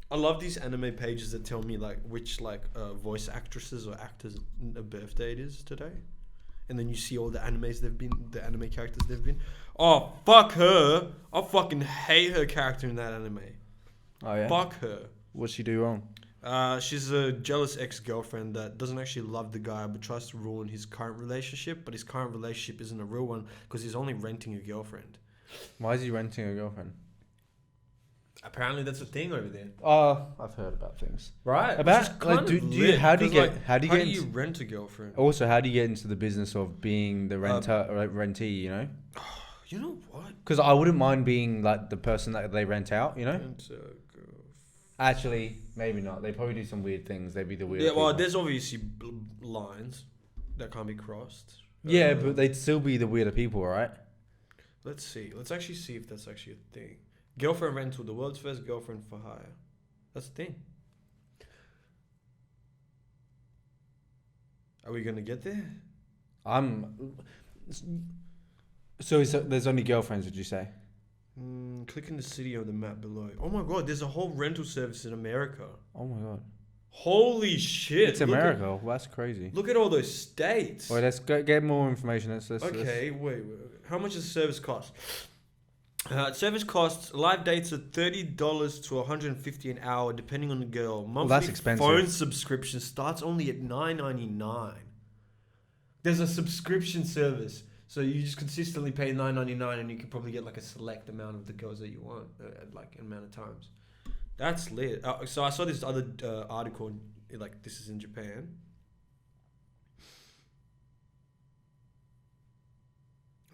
I love these anime pages that tell me like which voice actresses or actors' birthday it is today, and then you see all the animes the anime characters they've been. Oh fuck her! I fucking hate her character in that anime. Oh yeah. Fuck her. What'd she do wrong? She's a jealous ex-girlfriend that doesn't actually love the guy but tries to ruin his current relationship. But his current relationship isn't a real one because he's only renting a girlfriend. Why is he renting a girlfriend? Apparently that's a thing over there. I've heard about things. Right. About like, how do you rent a girlfriend? Also, how do you get into the business of being the rentee? You know. You know what? Because I wouldn't mind being like the person that they rent out. You know. Actually, maybe not. They probably do some weird things. They'd be the weird. Yeah. Well, people. there's obviously lines that can't be crossed. Yeah, but they'd still be the weirder people, right? Let's see. Let's actually see if that's actually a thing. Girlfriend rental, the world's first girlfriend for hire. That's the thing. Are we gonna get there? So there's only girlfriends, did you say? Click in the city on the map below. Oh my god, there's a whole rental service in America. Oh my god. Holy shit. It's America. Well, that's crazy. Look at all those states. Wait, let's get more information. Wait. How much does the service cost? Service costs, live dates are $30 to $150 an hour, depending on the girl. Monthly that's expensive. Phone subscription starts only at $9.99. There's a subscription service, so you just consistently pay $9.99, and you can probably get like a select amount of the girls that you want, like an amount of times. That's lit. So I saw this other article, like this is in Japan.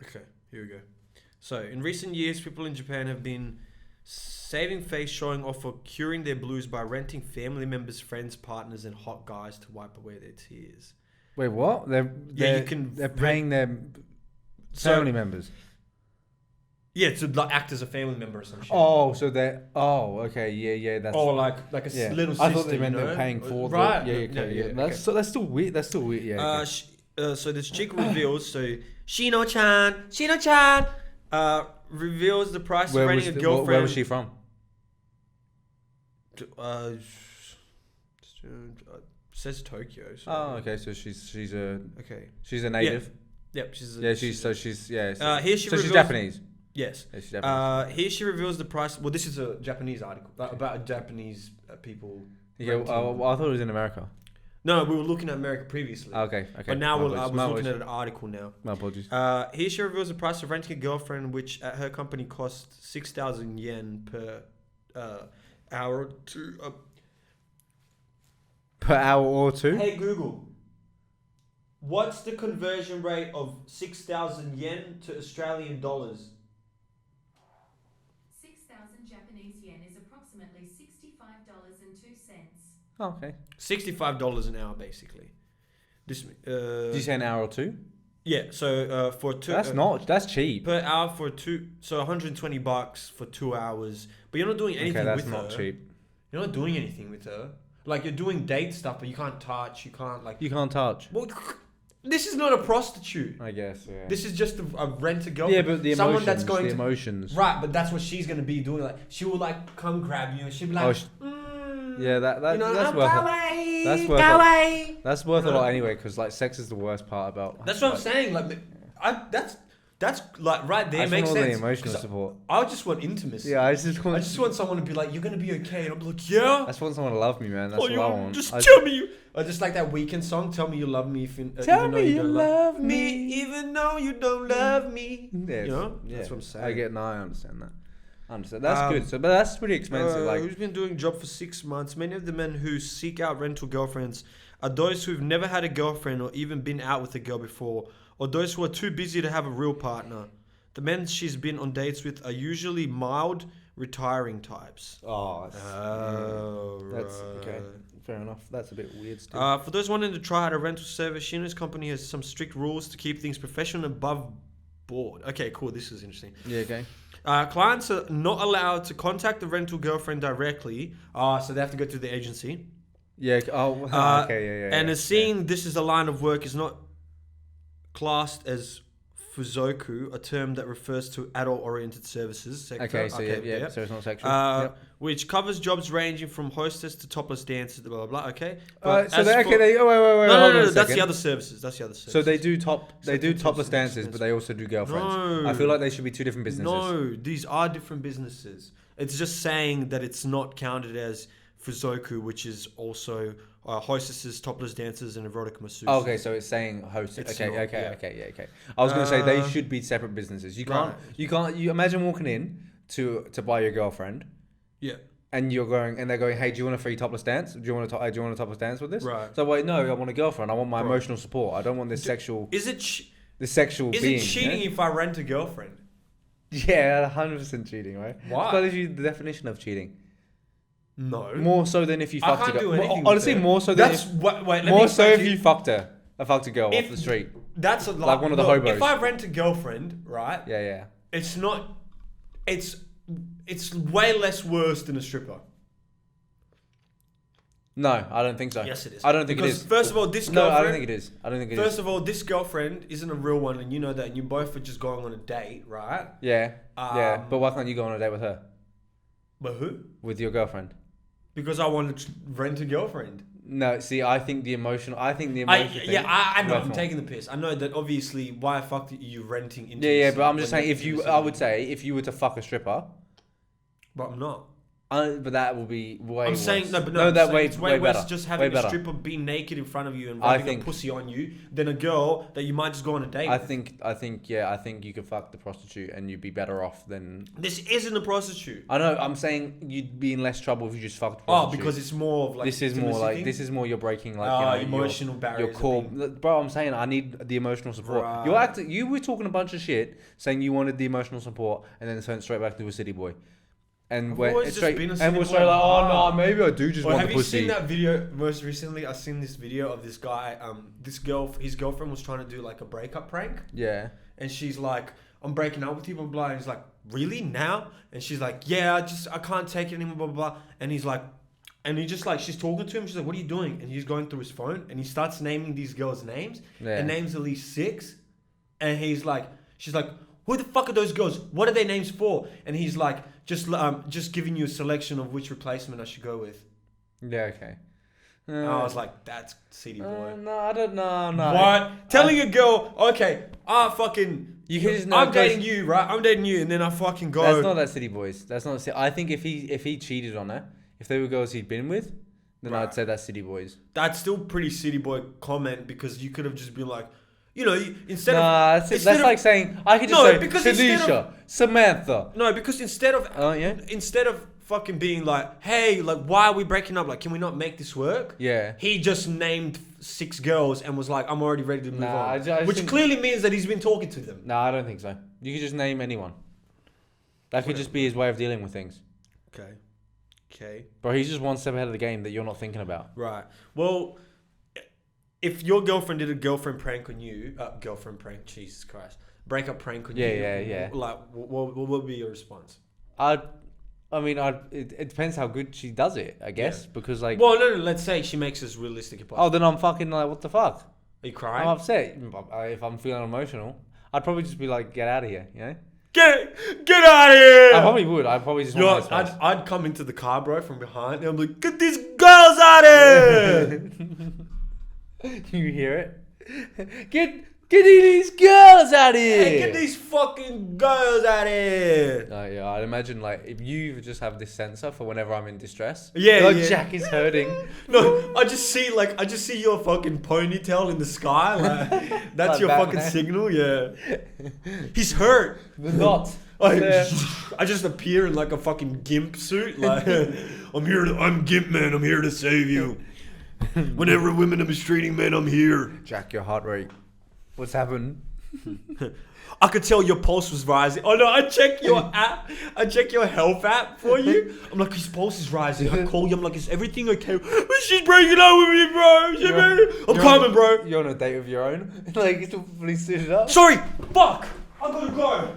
Okay, here we go. So, in recent years, people in Japan have been saving face, showing off, or curing their blues by renting family members, friends, partners, and hot guys to wipe away their tears. Wait, what? They're paying their family members. Yeah, to like act as a family member or some shit. Oh, so they're okay, yeah, that's. Oh, like a little sister. I thought they meant they're paying for right. Yeah. That's still weird. That's still weird. Yeah. So this chick reveals. So Shino-chan. Reveals the price of renting a girlfriend. Where was she from? Says Tokyo. So. Oh, okay. So she's a native. Yeah. Yep. She's Japanese. Yes. Yeah, she's Japanese. Here she reveals the price. Well, this is a Japanese article about Japanese people. Yeah. I thought it was in America. No, we were looking at America previously. Okay. But now I was looking at an article now. My apologies. Here she reveals the price of renting a girlfriend, which at her company costs 6,000 yen per hour to... per hour or two? Hey, Google. What's the conversion rate of 6,000 yen to Australian dollars? 6,000 Japanese yen is approximately $65.02. Oh, okay. $65 an hour, basically. This. Did you say an hour or two? Yeah. So for two. That's cheap. Per hour for two. So $120 for 2 hours. But you're not doing anything with her. That's not cheap. You're not doing anything with her. Like you're doing date stuff, but you can't touch. You can't touch. Well, this is not a prostitute. I guess. Yeah. This is just a rent a girlfriend. Yeah, but the emotions. Right, but that's what she's gonna be doing. Like she will like come grab you, and she'll be like. Yeah, that's worth a lot anyway, because like sex is the worst part about. That's what I'm saying. Like, that's like right there makes sense. The emotional support. I just want intimacy. Yeah, I just want someone to be like, "You're gonna be okay," and I'm like, "Yeah." I just want someone to love me, man. That's what I want. Just tell me you. Or just like that Weekend song, "Tell me you love me." Tell me you love me, even though you don't love me. Yes. You know, that's what I'm saying. I understand that. That's good. So, but that's pretty expensive. Who's been doing job for 6 months? Many of the men who seek out rental girlfriends are those who've never had a girlfriend or even been out with a girl before, or those who are too busy to have a real partner. The men she's been on dates with are usually mild, retiring types. That's okay. Fair enough. That's a bit weird still. For those wanting to try out a rental service, Shino's company has some strict rules to keep things professional and above board. Okay, cool. This is interesting. Yeah, okay. Clients are not allowed to contact the rental girlfriend directly, so they have to go to the agency. Yeah. Okay. Yeah. And as seeing this as a line of work is not classed as fuzoku, a term that refers to adult-oriented services. Sector. Okay, so yeah. So it's not sexual. which covers jobs ranging from hostess to topless dancers, blah, blah, blah. Okay. Wait. No, that's the other services. So they do topless dances, but they also do girlfriends. No. I feel like they should be two different businesses. No, these are different businesses. It's just saying that it's not counted as Fuzoku, which is also hostesses, topless dancers, and erotic masseuses. Oh, okay, so it's saying host. It's Okay. not, yeah. I was going to say they should be separate businesses. You can't. You imagine walking in to buy your girlfriend. Yeah. And they're going, hey, do you want a free topless dance? Do you want a topless dance with this? Right. So wait, no, I want a girlfriend. I want my emotional support. I don't want this sexual. Is it being, cheating if I rent a girlfriend? Yeah, 100% cheating, right? Why? That's the definition of cheating. No. More so than if you fucked a girl. Honestly, more so than if you fucked a girl off the street. That's like one of the hobos. If I rent a girlfriend, right? Yeah. It's not. It's way less worse than a stripper. No, I don't think so. Yes, it is. I don't think it is. First of all, this girlfriend... No, I don't think it is. First of all, this girlfriend isn't a real one, and you know that, and you both are just going on a date, right? Yeah. But why can't you go on a date with her? But who? With your girlfriend. Because I want to rent a girlfriend. No, see, I think the emotional thing... I know, I'm taking the piss. I know that obviously, why the fuck are you renting into... Yeah, but I'm just saying, I would say, if you were to fuck a stripper... But I'm not. But that will be way worse. Saying it's way worse better. just having a stripper be naked in front of you and rubbing a pussy on you than a girl that you might just go on a date with. I think you could fuck the prostitute and you'd be better off than... This isn't a prostitute. I know, I'm saying you'd be in less trouble if you just fucked the prostitute. Oh, because it's more of like... This is more you're breaking like, emotional barriers. Your core... Bro, I'm saying I need the emotional support. Right. You were talking a bunch of shit saying you wanted the emotional support and then went straight back to a city boy. And we're straight like, oh no, maybe I do just want the pussy. Have you seen that video most recently? I seen this video of this guy. His girlfriend was trying to do like a breakup prank. Yeah. And she's like, "I'm breaking up with you, blah blah." And he's like, "Really now?" And she's like, "Yeah, I can't take it anymore, blah blah." And he's like, she's talking to him. She's like, "What are you doing?" And he's going through his phone and he starts naming these girls' names. Yeah. And names at least 6. And she's like, "Who the fuck are those girls? What are their names for?" And he's like, just giving you a selection of which replacement I should go with. Yeah, okay. I was like, that's CD boy. No, I don't know. No. What? Telling a girl, okay, I'm dating you, right? I'm dating you, and then I fucking go. That's not that city boys. That's not. I think if he cheated on her, if they were girls he'd been with, then I'd say that's city boys. That's still pretty city boy comment because you could have just been like, you know, that's like saying I could just say Tanisha, Samantha. No, because instead of fucking being like, hey, like, why are we breaking up? Like, can we not make this work? Yeah. He just named 6 girls and was like, I'm already ready to move on. Which clearly means that he's been talking to them. No, I don't think so. You could just name anyone. That could just be his way of dealing with things. Okay. Bro, he's just one step ahead of the game that you're not thinking about. Right. Well, if your girlfriend did a girlfriend prank on you, Jesus Christ, breakup prank on you. Yeah. Like, what would be your response? It depends how good she does it, I guess, because like. Well, no. Let's say she makes this realistic. Oh, then I'm fucking like, what the fuck? Are you crying? I'm upset. If I'm feeling emotional, I'd probably just be like, get out of here, you know? Get out of here! I probably would. I'd probably just. I'd come into the car, bro, from behind, and I'm like, get these girls out of here! You hear it? Get these girls out of here! Hey, get these fucking girls out of here! Yeah, I'd imagine like if you just have this sensor for whenever I'm in distress. Yeah, Jack is hurting. No, I just see your fucking ponytail in the sky. Like that's your Batman. Fucking signal. Yeah, he's hurt. The knot. I just appear in like a fucking gimp suit. Like I'm Gimp Man. I'm here to save you. Whenever women are mistreating men, I'm here. Jack, your heart rate. What's happened? I could tell your pulse was rising. Oh no, I check your app. I check your health app for you. I'm like, his pulse is rising. I call you. I'm like, is everything okay? She's breaking up with me, bro. I'm coming, bro. You're on a date of your own. Like, you still fully suited up. Sorry, fuck. I gotta go.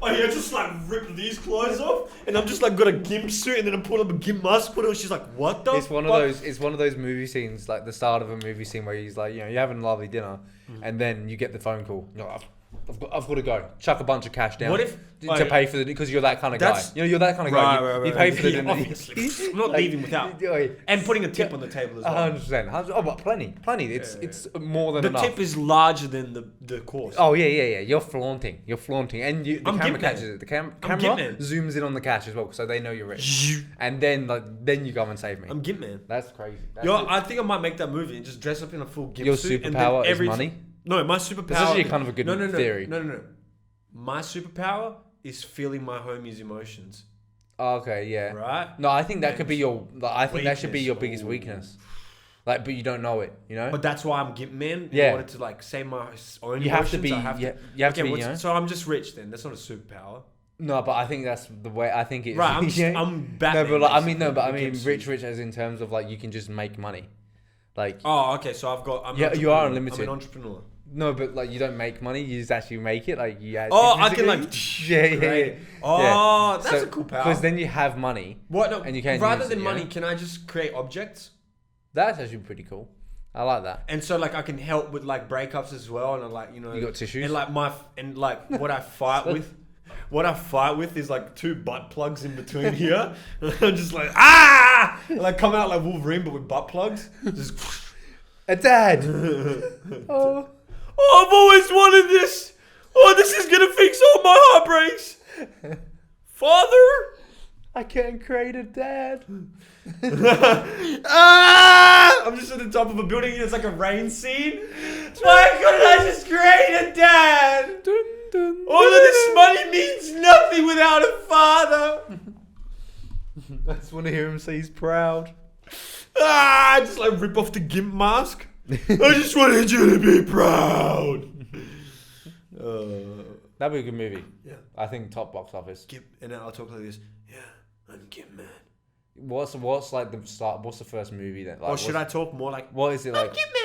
Oh yeah, just like rip these clothes off, and I'm just like got a gimp suit, and then I put up a gimp mask, put it on. She's like, what the? It's one of those movie scenes, like the start of a movie scene where he's like, you know, you're having a lovely dinner, and then you get the phone call. You're like, I've got to go. Chuck a bunch of cash down. What if to pay for the because you're that kind of guy. You know, you're that kind of guy. You pay for the dinner. Obviously, I'm not leaving without and putting a tip on the table as well. 100%. Oh, but plenty. It's more than enough. The tip is larger than the course. Oh yeah. You're flaunting, and the camera catches it. The camera zooms in on the cash as well, so they know you're rich. And then you go and save me. I'm Gimp Man. That's crazy. I think I might make that movie and just dress up in a full Gimp Your suit. superpower is money. No, my superpower. This is actually kind of a good theory. No. My superpower is feeling my homie's emotions. Okay, yeah. Right? No, I think that could be your. I think that should be your biggest weakness. Like, but you don't know it, you know. But that's why I'm Gimp Man. Yeah. In order to like say my own you emotions, have to be. You have to be. You know? So I'm just rich then. That's not a superpower. No, but I think that's the way. I think it's right. I'm Batman. No, but I mean, rich as in terms of like you can just make money. Like. Oh, okay. So I've got. You are unlimited. I'm an entrepreneur. No, but like you don't make money, you just actually make it. Like you. I can like. Yeah. Oh, that's a cool power. Because then you have money. What? No, and you can't. Rather than money, can I just create objects? That's actually pretty cool. I like that. And so like I can help with like breakups as well, and like you got tissues. And like what I fight with. What I fight with is like 2 butt plugs in between here. I'm just like and like come out like Wolverine but with butt plugs. Just a dad. Oh, I've always wanted this. Oh, this is gonna fix all my heartbreaks. Father, I can't create a dad. I'm just at the top of a building and it's like a rain scene. Why couldn't I just create a dad? All of this money means nothing without a father. I just want to hear him say he's proud. Just like rip off the Gimp mask. I just wanted you to be proud. That'd be a good movie. Yeah. I think top box office. Gimp, and then I'll talk like this. Yeah, I'm Gimp Man. What's like the start? What's the first movie then? Like, or should I talk more like? What is it like? I'm Gimp Man.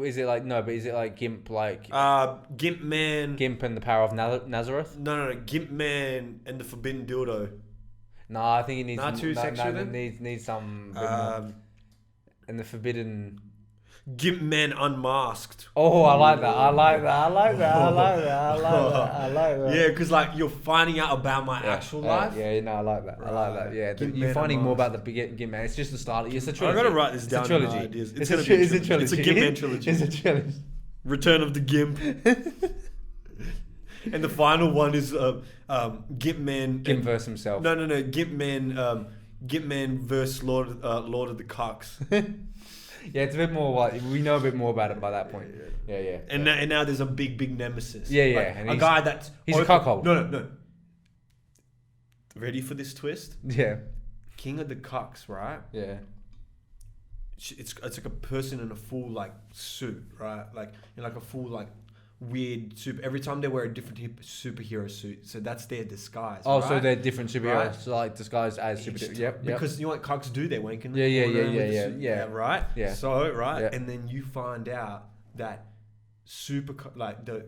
Is it like no? But is it like Gimp like? Gimp Man. Gimp and the Power of Nazareth. No. Gimp Man and the Forbidden Dildo. No, I think it needs. Not too sexual. Then? Needs some. And the Forbidden. Gimp Man Unmasked. Oh, I like that. I like that. Yeah, because like you're finding out about my actual life. Yeah, no, I like that. Right. I like that. Yeah, you're finding more about the Gimp Man. It's just the start. It's a trilogy. I gotta write this down. It's a trilogy. Ideas. It's a trilogy. It's a Gimp Man trilogy. It's a trilogy. Return of the Gimp. And the final one is Gimp Man. Gimp versus himself. No. Gimp Man versus Lord of the Cucks. Yeah, it's a bit more like we know a bit more about it by that point. Yeah. And now there's a big nemesis. Yeah. Like, and a guy that's he's a cuckold. No. Ready for this twist? Yeah. King of the Cucks, right? Yeah. It's like a person in a full like suit, right? Like in like a full like weird super. Every time they wear a different superhero suit, so that's their disguise. Oh, right? so they're different superheroes, right? So like disguised as superheroes. Yep. Because you know what Cucks do? They wank in the corner. Yeah. Right. Yeah. So right, yeah. And then you find out that like the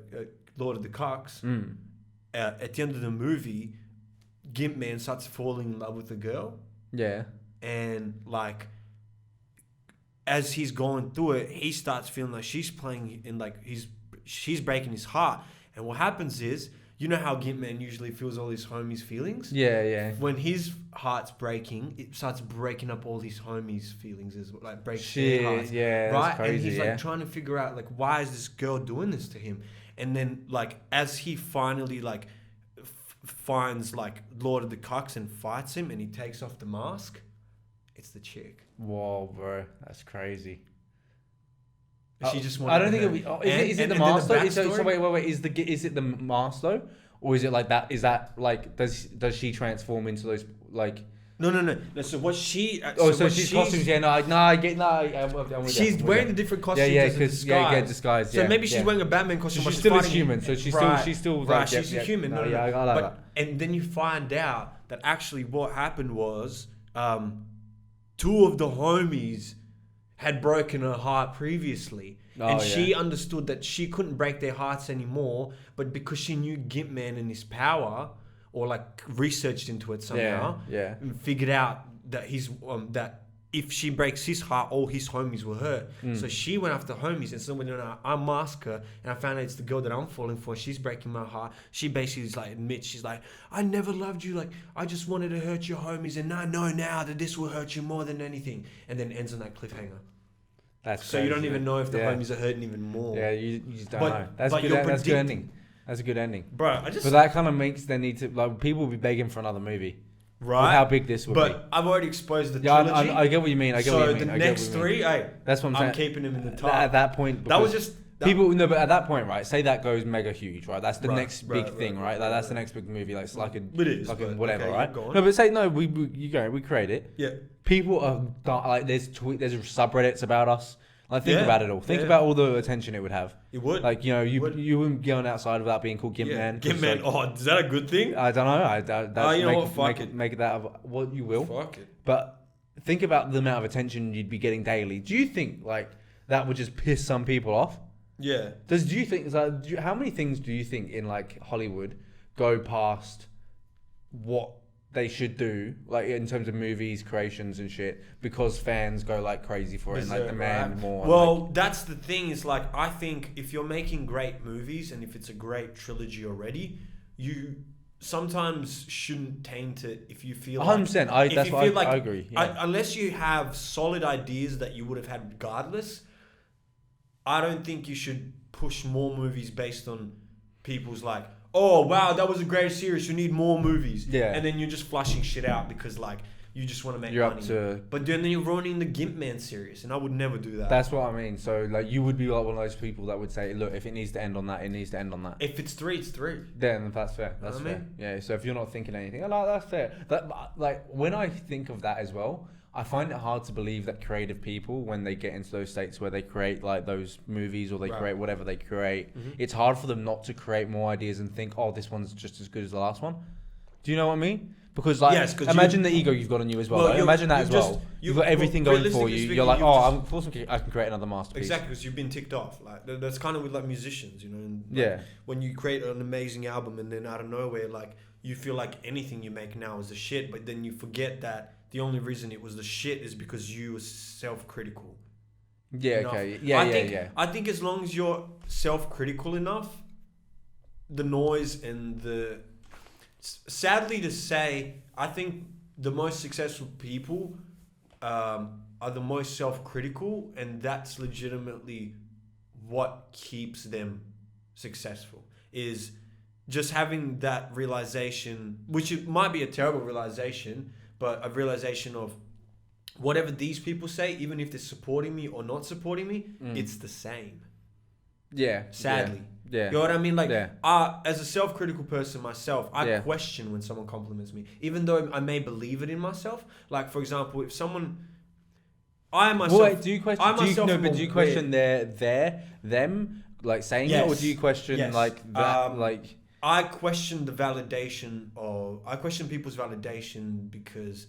Lord of the Cucks. At the end of the movie, Gimp Man starts falling in love with the girl. Yeah. And like, as he's going through it, he starts feeling like she's playing in like she's breaking his heart. And what happens is, you know how Gimp Man usually feels all his homies' feelings? Yeah. When his heart's breaking, it starts breaking up all his homies' feelings as well. Like breaks their hearts. Yeah, right? That's crazy, and he's like trying to figure out like, why is this girl doing this to him? And then like, as he finally like finds like Lord of the Cucks and fights him and he takes off the mask, it's the chick. Whoa, bro. That's crazy. She just wanted. I don't think it'll be. Is it the mask though? So wait. Is it the mask though, or is it like that? Is that like does she transform into those like? No. So what she? So she's costumes. Yeah, I get. She's wearing the different costumes. Yeah, disguise. So maybe she's wearing a Batman costume. So she's still a human. So she's still right. She's a human. No, I like that. And then you find out that actually what happened was, 2 of the homies had broken her heart previously. She understood that she couldn't break their hearts anymore, but because she knew Gimp Man and his power, or like researched into it somehow, and figured out that if she breaks his heart, all his homies will hurt. So she went after homies, and so when I mask her and I found out it's the girl that I'm falling for, she's breaking my heart. She basically is like admits, she's like, I never loved you, like I just wanted to hurt your homies, and I know now that this will hurt you more than anything. And then ends on that cliffhanger. That's so crazy, you don't even know if the homies are hurting even more. Yeah, you just don't know. That's good. That's good ending. That's a good ending, bro. But that kind of makes them need to, like, people will be begging for another movie. Right. How big this would be. But I've already exposed the trilogy. I get what you mean. So the next three, that's what I'm saying. I'm keeping them in the top. At that point, that was just people. No, but at that point, right? Say that goes mega huge, right? That's the next big thing, right? That's the next big movie. Like it's like a fucking whatever, right? No, but say no. We create it. Yeah. People are like there's subreddits about us. Like think about it all. Think about all the attention it would have. It would. Like, you know, you wouldn't be going outside without being called Gimp Man. Gimp Man. Like, is that a good thing? I don't know. You know what? Fuck it. Make it that of what you will. Fuck it. But think about the amount of attention you'd be getting daily. Do you think like that would just piss some people off? Yeah. Do you think how many things do you think in like Hollywood go past what they should do, like in terms of movies, creations and shit, because fans go like crazy for it and like demand more? Well, that's the thing, is like, I think if you're making great movies and if it's a great trilogy already, you sometimes shouldn't taint it if you feel 100%. I agree. Yeah. Unless you have solid ideas that you would have had regardless, I don't think you should push more movies based on people's like, oh wow, that was a great series, you need more movies. Yeah. And then you're just flushing shit out because like you just want to make money. But then you're ruining the Gimp Man series, and I would never do that. That's what I mean. So like you would be like one of those people that would say, look, if it needs to end on that, it needs to end on that. If it's 3, it's 3. Then that's fair. That's fair. Mean? Yeah. So if you're not thinking anything, that's fair. Like when I think of that as well, I find it hard to believe that creative people, when they get into those states where they create like those movies or they create whatever they create, it's hard for them not to create more ideas and think, oh, this one's just as good as the last one. Do you know what I mean? Because like, imagine the ego you've got on you as well. Right? Imagine that as well. You've got everything going for you. You're like, I can create another masterpiece. Exactly, because you've been ticked off. Like that's kind of with like musicians, you know. And like, when you create an amazing album and then out of nowhere, like you feel like anything you make now is the shit, but then you forget that the only reason it was the shit is because you were self-critical. Yeah, enough. Okay. Yeah. I think as long as you're self-critical enough, the noise and the... Sadly to say, I think the most successful people are the most self-critical, and that's legitimately what keeps them successful, is just having that realization, which it might be a terrible realization, but a realization of whatever these people say, even if they're supporting me or not supporting me, it's the same. Yeah. Sadly. Yeah. You know what I mean? Like, as a self-critical person myself, I question when someone compliments me, even though I may believe it in myself. Like, for example, if someone... do you question them, like, saying it, or do you question, like, that, like... I question I question people's validation because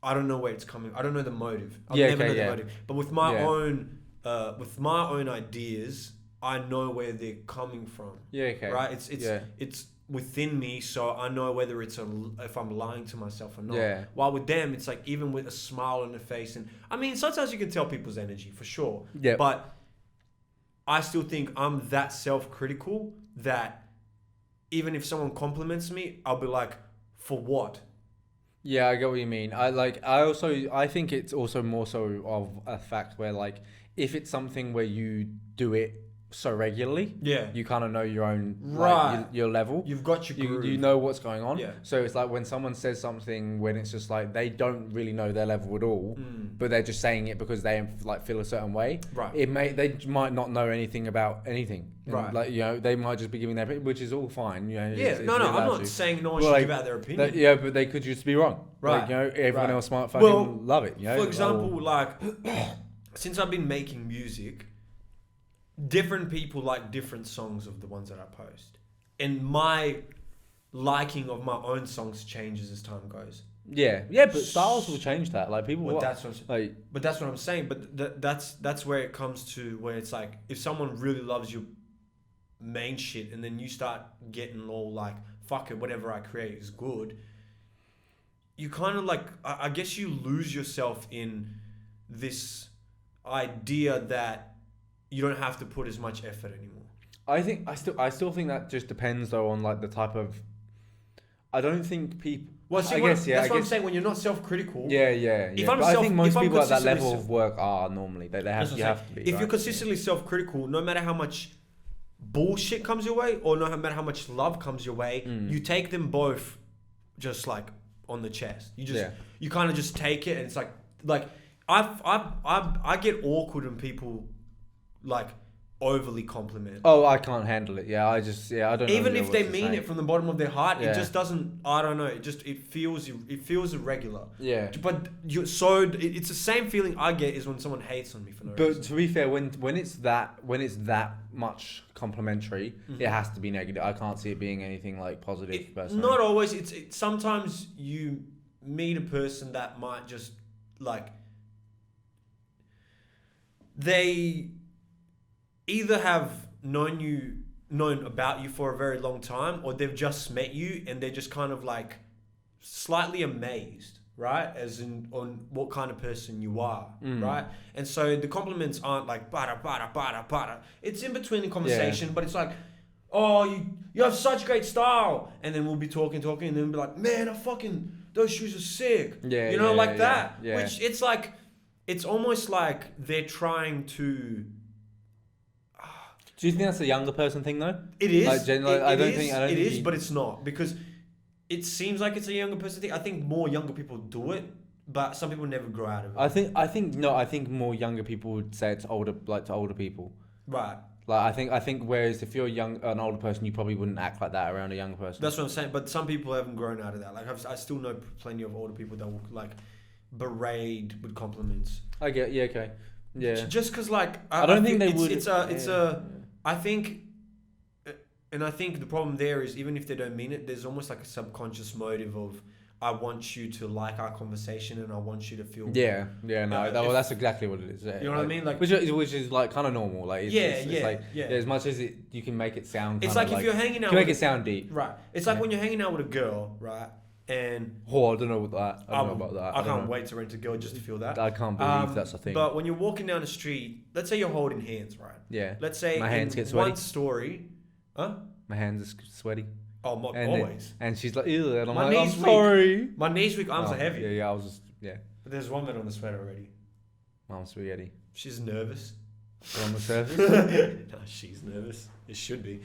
I don't know where it's coming. I don't know the motive. I'll never know the motive. But with my own ideas, I know where they're coming from. Yeah. Okay. Right. It's within me, so I know whether if I'm lying to myself or not. Yeah. While with them, it's like even with a smile on the face, and I mean sometimes you can tell people's energy for sure. Yeah. But I still think I'm that self-critical that even if someone compliments me, I'll be like, for what? Yeah, I get what you mean. I think it's also more so of a fact where, like, if it's something where you do it so regularly, you kind of know your own your level. You've got your groove. You know what's going on. Yeah. So it's like when someone says something when it's just like they don't really know their level at all, but they're just saying it because they like feel a certain way. Right. They might not know anything about anything. Right. Like, you know, they might just be giving their opinion, which is all fine. You know. Yeah. No. I'm not saying no one should give out their opinion. But they could just be wrong. Right. Like, you know, everyone else might fucking love it. You know. For example, like since I've been making music, different people like different songs of the ones that I post, and my liking of my own songs changes as time goes. Yeah, but styles will change that. Like people, but that's what I'm saying. But that's where it comes to where it's like if someone really loves your main shit, and then you start getting all like, fuck it, whatever I create is good. you kind of like, I guess you lose yourself in this idea that you don't have to put as much effort anymore. I still think that just depends though on like the type of. I don't think people. Well, see, that's what I'm saying. When you're not self-critical. Yeah. I think most people at that level of work are normally. You have to be. If you're consistently self-critical, no matter how much bullshit comes your way, or no matter how much love comes your way, you take them both just like on the chest. You kind of just take it, and it's like I get awkward when people like overly compliment. Oh, I can't handle it. Yeah, I don't. Even if they mean it from the bottom of their heart, it just doesn't. I don't know. It feels irregular. Yeah. But it's the same feeling I get is when someone hates on me for no reason. But to be fair, when it's that much complimentary, it has to be negative. I can't see it being anything like positive. Personally, not always. It's sometimes you meet a person that might just like they either have known about you for a very long time, or they've just met you and they're just kind of like slightly amazed, right? As in on what kind of person you are, right? And so the compliments aren't like bada. It's in between the conversation, but it's like, oh, you have such great style, and then we'll be talking, and then we'll be like, man, those shoes are sick, that. Yeah. Which it's like, it's almost like they're trying to. Do you think that's a younger person thing though? It is. Like, it is, but it's not, because it seems like it's a younger person thing. I think more younger people do it, but some people never grow out of it. I think more younger people would say it's older, like to older people. Right. Like I think whereas if you're an older person, you probably wouldn't act like that around a younger person. That's what I'm saying. But some people haven't grown out of that. Like I still know plenty of older people that will like berate with compliments. I get. Yeah. Okay. Yeah. Just because like I don't think they would. I think the problem there is, even if they don't mean it, there's almost like a subconscious motive of, I want you to like our conversation and I want you to feel. That's exactly what it is. Yeah. You know what I mean? Like, which is like kind of normal. Like, as much as you can make it sound. It's like if you're hanging out. You make it sound deep. Right. It's like when you're hanging out with a girl, right? And I don't know about that. I can't wait to rent a girl just to feel that. I can't believe that's a thing. But when you're walking down the street, let's say you're holding hands, right? Yeah. Let's say my hands get sweaty. One story, huh? My hands are sweaty. Oh, always. And she's like, ew, and I'm my like, knees I'm sorry. My knees weak, arms are heavy. Yeah, I was just, But there's one bit on the sweat already. Mom's spaghetti. She's nervous. On the surface? No, she's nervous. It should be.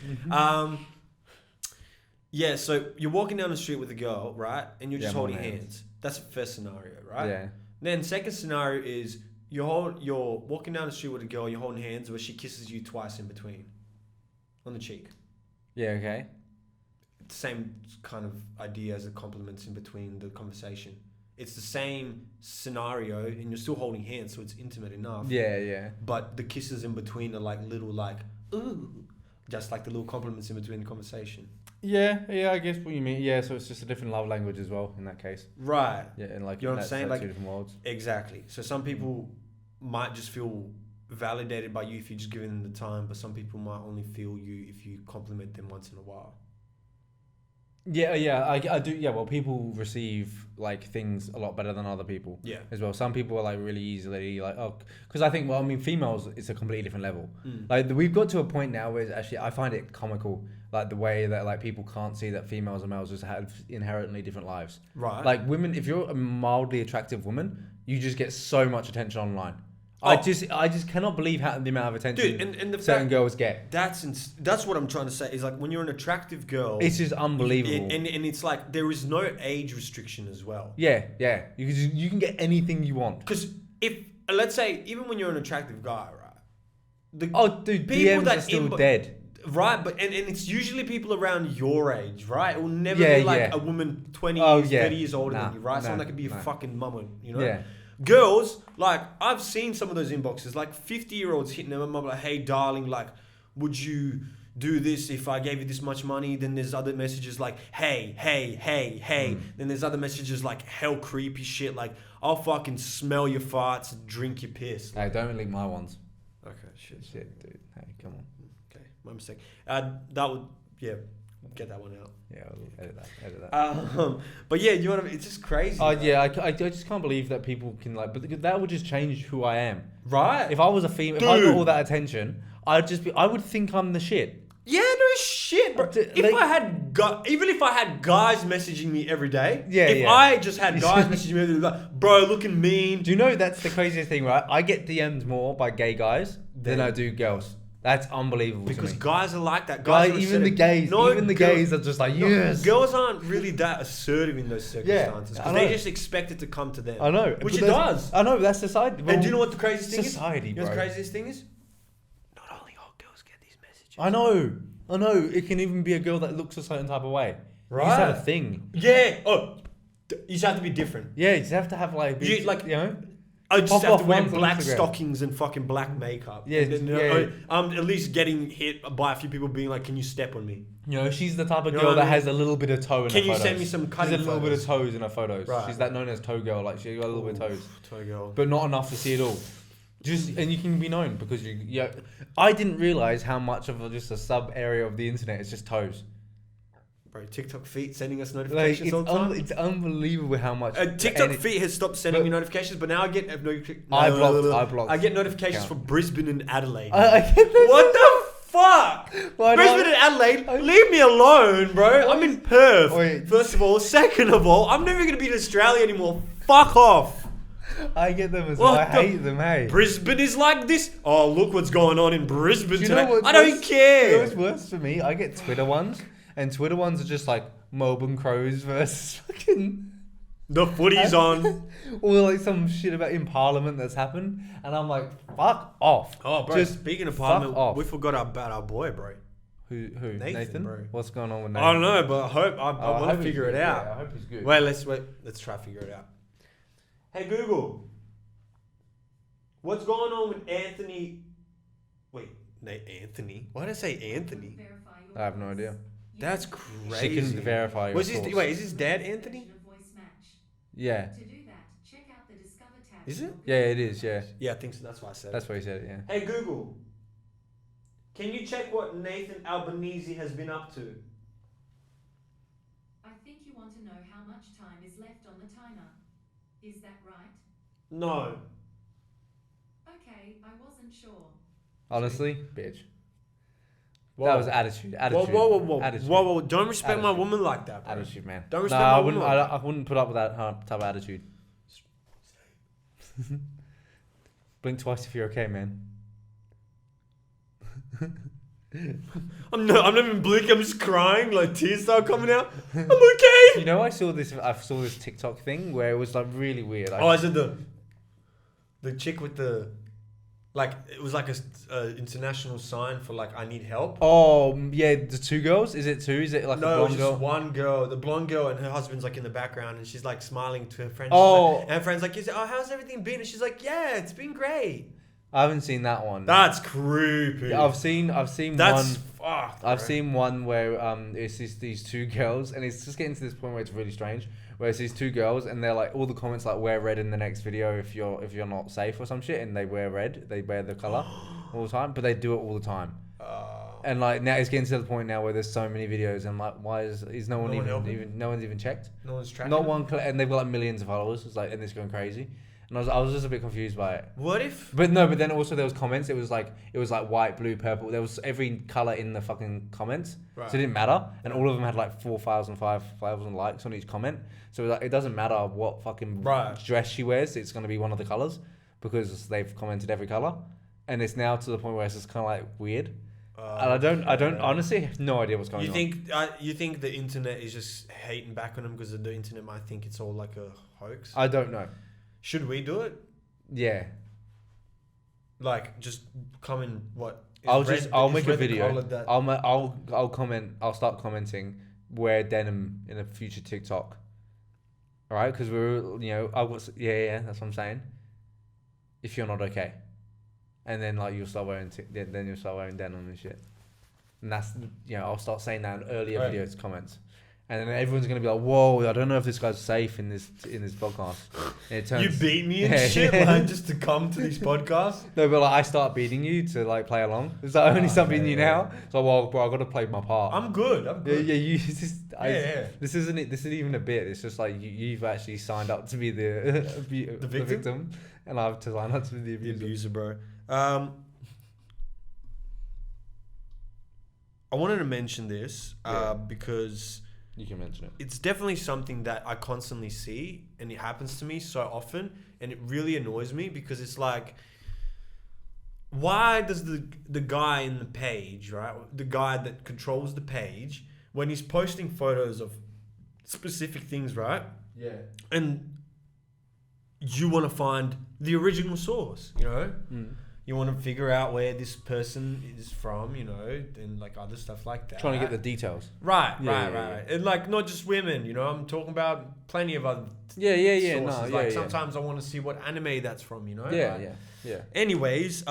Yeah, so you're walking down the street with a girl, right? And you're just holding hands. That's the first scenario, right? Yeah. Then second scenario is you're walking down the street with a girl, you're holding hands, where she kisses you twice in between. On the cheek. Yeah, okay. Same kind of idea as the compliments in between the conversation. It's the same scenario and you're still holding hands, so it's intimate enough. Yeah. But the kisses in between are like little like, ooh. Just like the little compliments in between the conversation. Yeah, I guess what you mean. Yeah, so it's just a different love language as well in that case. Right. Yeah, and like, you know what I'm saying? Like, two different worlds. Exactly. So some people might just feel validated by you if you just give them the time, but some people might only feel you if you compliment them once in a while. Yeah, I do. Yeah, well, people receive like things a lot better than other people. Yeah. As well, some people are like really easily like, oh, because I think, well, I mean, females, it's a completely different level. Like we've got to a point now where it's actually, I find it comical, like the way that like people can't see that females and males just have inherently different lives. Right. Like women, if you're a mildly attractive woman, you just get so much attention online. I just cannot believe the amount of attention and the certain girls get. That's what I'm trying to say. Is like when you're an attractive girl, it's just unbelievable. And it's like there is no age restriction as well. Yeah. You can get anything you want. Because if let's say even when you're an attractive guy, right? DMs are still dead. Right, but and it's usually people around your age, right? It will never be like a woman 20 years, 30 years older than you, right? Someone that could be a fucking mama, you know? Yeah. Girls, like, I've seen some of those inboxes, like 50-year-olds hitting them up like, hey, darling, like, would you do this if I gave you this much money? Then there's other messages like, hey. Then there's other messages like hell creepy shit, like, I'll fucking smell your farts and drink your piss. Hey, don't link my ones. Okay, shit, dude. Hey, come on. Okay, my mistake. That would, yeah. get that one out. Yeah, I'll edit that. But yeah, you know what I mean? It's just crazy. Oh yeah, I just can't believe that people can like, but that would just change who I am. Right. If I was a female, if I got all that attention, I would think I'm the shit. Yeah, no shit, bro. Even if I had guys messaging me every day, if I just had guys messaging me every day, like, bro, looking mean. Do you know that's the craziest thing, right? I get DM'd more by gay guys than I do girls. That's unbelievable. Because to me. guys are like that. Even the gays are just like, yes. Girls aren't really that assertive in those circumstances. Because they just expect it to come to them. I know. Which it does. I know, that's society. And do you know what the craziest thing is? Society, You know bro. what the craziest thing is? Not only hot girls get these messages. I know. It can even be a girl that looks a certain type of way. Right. You just have a thing. Yeah. Oh, you just have to be different. Yeah, you just have to have like... you know? I just have to wear ones on black Instagram. stockings and fucking black makeup. Yeah, and then, I'm at least getting hit by a few people being like, "Can you step on me?" You know, she's the type of You know girl what that I mean? has a little bit of toe in her photos. Can you send me some cutting She's a little bit of photos? toes in her photos. Right. She's that known as toe girl. Like, she got a little bit of toes. Toe girl. But not enough to see it all. And you can be known because I didn't realize how much of just a sub area of the internet is just toes. Bro, TikTok feet sending us Like, notifications all the time. it's unbelievable how much. TikTok feet has stopped sending me notifications, but now I get I blocked. I get notifications for Brisbane and Adelaide. I get that. What the fuck? Why Brisbane not? and Adelaide, leave me alone, bro. I'm in Perth. Wait. First of all, second of all, I'm never gonna be in Australia anymore. Fuck off. I get them as well. What I hate them, hey. Brisbane is like this. Oh, look what's going on in Brisbane Do you today. know what's I don't worse? care. You know what's worse for me? I get Twitter ones, and Twitter ones are just like Melbourne Crows versus fucking... The footy's on. Or like some shit about in Parliament that's happened, and I'm like, fuck off. Oh, bro, Just speaking of fuck Parliament, off. we forgot about our boy, bro. Who? Nathan, bro. What's going on with Nathan? I don't know, but I want to he's figure it good. out. Yeah, I hope he's good. Wait, let's try to figure it out. Hey Google, what's going on with Anthony? Wait, Anthony? Why did I say Anthony? I have no idea. That's crazy. She can verify your source. Is his dad Anthony? Yeah. To do that, check out the Discover tab. Is it? Yeah, it is, yeah. Yeah, I think so. That's why I said That's why he said it, yeah. Hey Google, can you check what Nathan Albanese has been up to? I think you want to know how much time is left on the timer. Is that right? No. Okay, I wasn't sure. Honestly, bitch. Whoa. That was attitude. Whoa. Attitude. Whoa. Don't respect my Attitude. woman like that, bro. Attitude, man. Don't respect I my wouldn't. woman. I wouldn't put up with that type of attitude. Blink twice if you're okay, man. I'm not even blinking. I'm just crying. Like tears start coming out. I'm okay. You know, I saw this TikTok thing where it was like really weird. Like, Oh, is it the chick with the like? It was like a international sign for like I need help. oh yeah, the two girls. Is it two? Is it like No, a it was blonde just girl? one girl. The blonde girl and her husband's like in the background, and she's like smiling to her friend. Oh. And her friend's like, "Oh, how's everything been?" And she's like, "Yeah, it's been great." I haven't seen that one. That's creepy. Yeah, I've seen That's one. fucked. I've bro. seen one where it's these two girls, and it's just getting to this point where it's really strange. Where it's these two girls, and they're like all the comments like wear red in the next video if you're not safe or some shit, and they wear red, they wear the color all the time, but they do it all the time. And like now it's getting to the point now where there's so many videos, and like why is no one no one's even checked? No one's tracking. Not one, and they've got like millions of followers. It's like, and it's going crazy. And I was just a bit confused by it. What if? But then also there was comments. It was like white, blue, purple. There was every color in the fucking comments, Right. so it didn't matter. And all of them had like 4,000, 5,000 likes on each comment. So like, it doesn't matter what fucking Right. dress she wears. It's gonna be one of the colors because they've commented every color. And it's now to the point where it's just kind of like weird. And I don't honestly have no idea what's going on. You think the internet is just hating back on them because the internet might think it's all like a hoax? I don't know. Should we do it? Yeah. Like just come in what? I'll make a video. I'll comment. I'll start commenting wear denim in a future TikTok. All right, because that's what I'm saying. If you're not okay, and then like you'll start wearing denim and shit. And that's I'll start saying that in earlier Right. videos comments, And then everyone's gonna be like, "Whoa, I don't know if this guy's safe in this podcast." And it turns, You beat me and shit, like, just to come to these podcasts. No, but like I start beating you to like play along. Is that only something you now? So well, bro, I got to play my part. I'm good. Yeah. You just, Yeah. This isn't it. This isn't even a bit. It's just like you've actually signed up to be the victim, and I've to sign up to be the abuser. bro. I wanted to mention this because You can mention it. it's definitely something that I constantly see, and it happens to me so often, and it really annoys me because it's like, why does the guy in the page, right, the guy that controls the page, when he's posting photos of specific things, right, Yeah. and you want to find the original source, you know? You want to figure out where this person is from, you know, and like other stuff like that. Trying to get the details. Right. Yeah. And like not just women, you know, I'm talking about plenty of other Yeah. sources. Like sometimes I want to see what anime that's from, you know? Yeah. Anyways,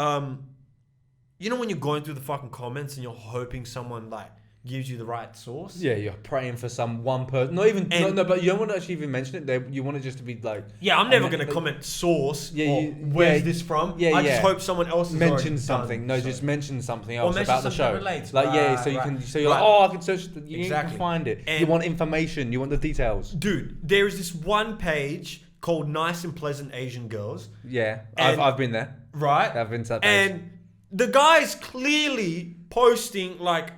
you know when you're going through the fucking comments and you're hoping someone like gives you the right source? Yeah, you're praying for some one person. Not even no, but you don't want to actually even mention it. You want it just to be like. Yeah, I'm never gonna comment source. Yeah, or where's this from? Yeah, I just hope someone else has mention something. done, No, so. just mention something else mention about the something show. that relates. Like Right, so you right. can. So you're Right. like, oh, I can search. You Exactly. can find it. And you want information. You want the details. Dude, there is this one page called Nice and Pleasant Asian Girls. Yeah, And- I've been there. Right? I've been to that page. And the guy's clearly posting like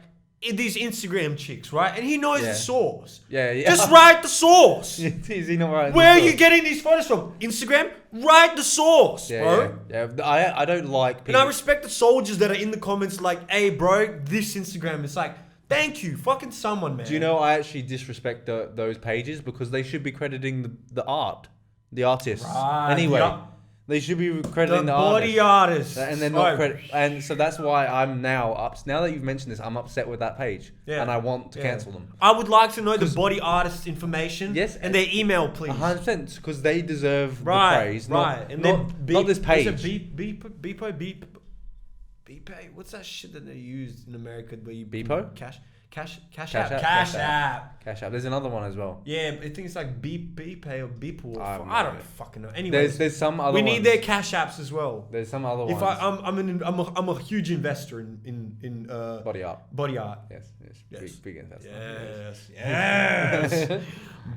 these Instagram chicks, right? And he knows Yeah. the source. Yeah. Just write the source. Is he not right? Where are you getting these photos from? Instagram? Write the source, bro. Yeah. I don't like And people. I respect the soldiers that are in the comments like, hey, bro, this Instagram. It's like, thank you. Fucking someone, man. Do you know I actually disrespect those pages because they should be crediting the art, the artists. Right. Anyway, they should be crediting the body artists. artists. And they're not and so that's why I'm now now that you've mentioned this, I'm upset with that page. Yeah. And I want to cancel them. I would like to know the body artist information. Yes, and their email, please. 100%, because they deserve the Right, praise. right. Not, And not, then not this page. Beepo. What's that shit that they use in America where you Beepo? Cash Cash app. App, Cash Cash app. Cash App. There's another one as well. Yeah, I think it's like Beepay or Beeple. I have no I don't idea. fucking know. Anyways, There's some other we ones. need their cash apps as well. There's some other If ones. I'm a huge investor in Body art. body art. Yes. Yes. Big investor. Yes.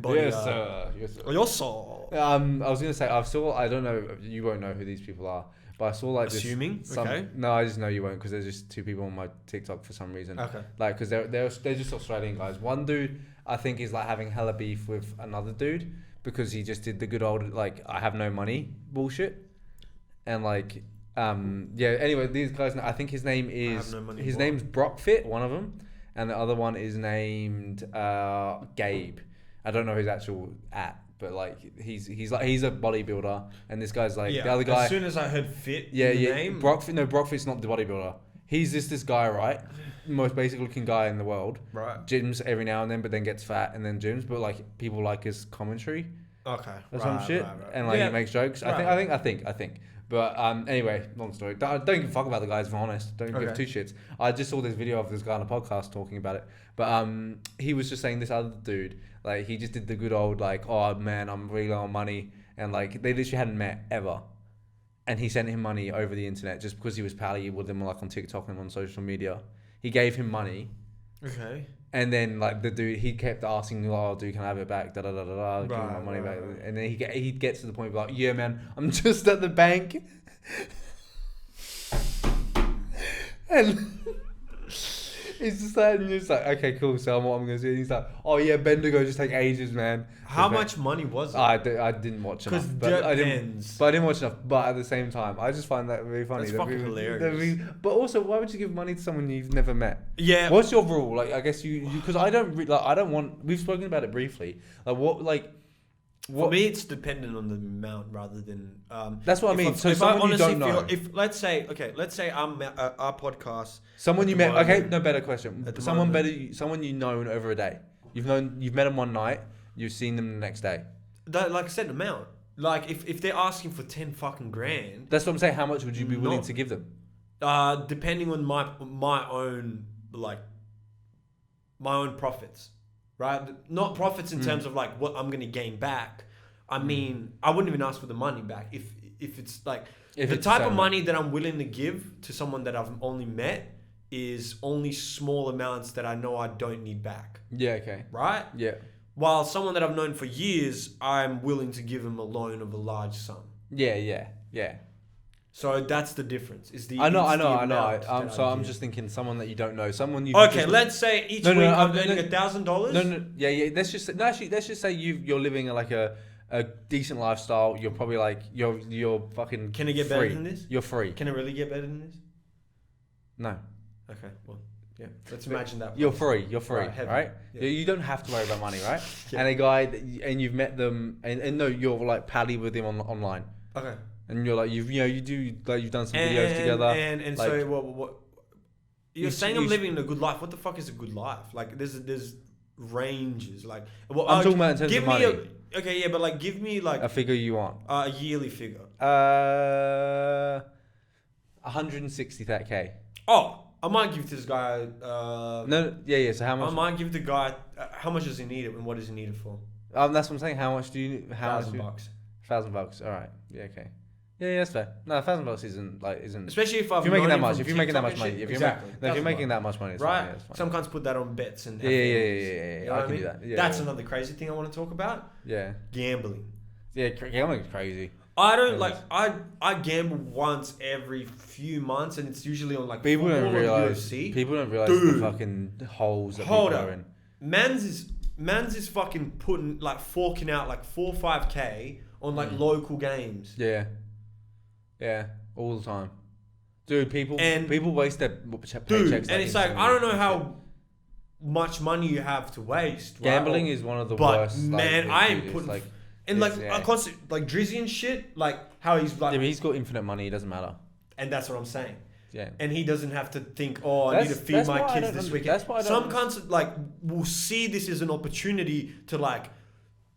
Body Yes, art. sir. Yes, sir. Your soul. I was gonna say I don't know, you won't know who these people are, but I saw like Assuming? Okay. No, I just know you won't because there's just two people on my TikTok for some reason. Okay. Like because they're just Australian guys. One dude I think is like having hella beef with another dude because he just did the good old like I have no money bullshit, and like yeah. Anyway, these guys. I think his name is name's Brockfit, one of them, and the other one is named Gabe. I don't know his actual but like he's a bodybuilder, and this guy's like the other guy. As soon as I heard fit, name, Brockfit's not the bodybuilder. He's just this guy, right? Most basic looking guy in the world. Right. Gyms every now and then, but then gets fat and then gyms. But like people like his commentary. Okay. Or some shit, and like he makes jokes. Right. I think. But anyway, long story. Don't give a fuck about the guys. If I'm honest, don't give two shits. I just saw this video of this guy on a podcast talking about it. But he was just saying this other dude, like he just did the good old like, oh man, I'm really low on money, and like they literally hadn't met ever, and he sent him money over the internet just because he was pally with him like on TikTok and on social media. He gave him money. Okay. And then like the dude, he kept asking, "Oh, dude, can I have it back?" Give me my money back. And then he gets to the point of like, "Yeah, man, I'm just at the bank." And he's just like, okay, cool. So what I'm gonna do? He's like, "Oh yeah, Bendigo just take ages, man." How much money was it? I didn't watch enough. But I didn't watch enough. But at the same time, I just find that really funny. That's fucking hilarious. But also, why would you give money to someone you've never met? Yeah. What's your rule? Like, I guess you because I don't want. We've spoken about it briefly. For me, it's dependent on the amount rather than. That's what I mean. So someone you don't know. Let's say I'm our podcast. Someone you met. Okay, no better question. Someone moment. Someone you known over a day. You've met them one night. You've seen them the next day. Like I said, amount. Like if they're asking for 10 fucking grand. That's what I'm saying. How much would you be willing to give them? Depending on my own profits. right? Not profits in terms of like what I'm going to gain back. I mean, I wouldn't even ask for the money back if it's like the type of money that I'm willing to give to someone that I've only met is only small amounts that I know I don't need back. Yeah. Okay. Right? Yeah. While someone that I've known for years, I'm willing to give him a loan of a large sum. Yeah. So that's the difference. I know. I'm just thinking someone that you don't know, someone you. Okay, let's say each week I'm earning $1,000. No. Yeah. Let's just say you're living like a decent lifestyle. You're probably like you're fucking. Can it get better than this? You're free. Can it really get better than this? No. Okay. Well. Yeah, let's imagine that. You're free, right? Yeah. You don't have to worry about money, right? Yeah. And a guy, and you've met them, and no, you're like pally with him online. Okay. And you're like, you've done some videos together. And like, so what? You're saying I'm living a good life. What the fuck is a good life? Like there's ranges. Like I'm talking about in terms of money. Okay, yeah, but like give me like a figure you want. A yearly figure. 160k. Oh. I might give this guy. Yeah. So how much? I might give the guy. How much does he need it, and what does he need it for? That's what I'm saying. How much do you? $1,000. $1,000. All right. Yeah. Okay. Yeah, that's fair. No, $1,000 isn't. Especially if you're making that much. If you're making that much money. If you're making that much money, it's right? Fine, fine. Some cunts put that on bets and. Yeah. You know I what can mean? do that. Yeah, That's another crazy thing I want to talk about. Yeah. Gambling. Yeah, gambling's crazy. I don't like. I gamble once every few months, and it's usually on like people don't realize. UFC. People don't realize the fucking holes that people are in. Man's is fucking forking out like 4 or 5K on like local games. Yeah, all the time, dude. People waste their paychecks. And it's like I don't know how much money you have to waste. Gambling right? is one of the but worst. Man, I am putting like. And like I constant like Drizzy and shit, like how he's like. Yeah, but he's got infinite money. It doesn't matter. And that's what I'm saying. Yeah. And he doesn't have to think, I need to feed my kids this weekend. That's why some cunts like will see this as an opportunity to like,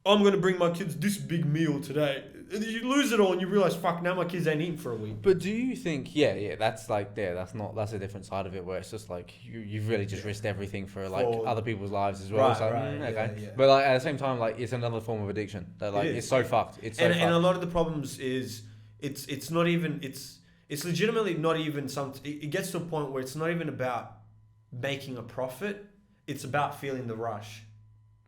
I'm gonna bring my kids this big meal today. And you lose it all, and you realize, fuck, now my kids ain't eating for a week. But do you think, that's like, that's a different side of it where it's just like you've really just risked everything for like other people's lives as well. Right, it's like, okay. Yeah. But like at the same time, like it's another form of addiction. That like it's so fucked. It's so fucked. And a lot of the problems is it's not even it's legitimately not even it gets to a point where it's not even about making a profit. It's about feeling the rush.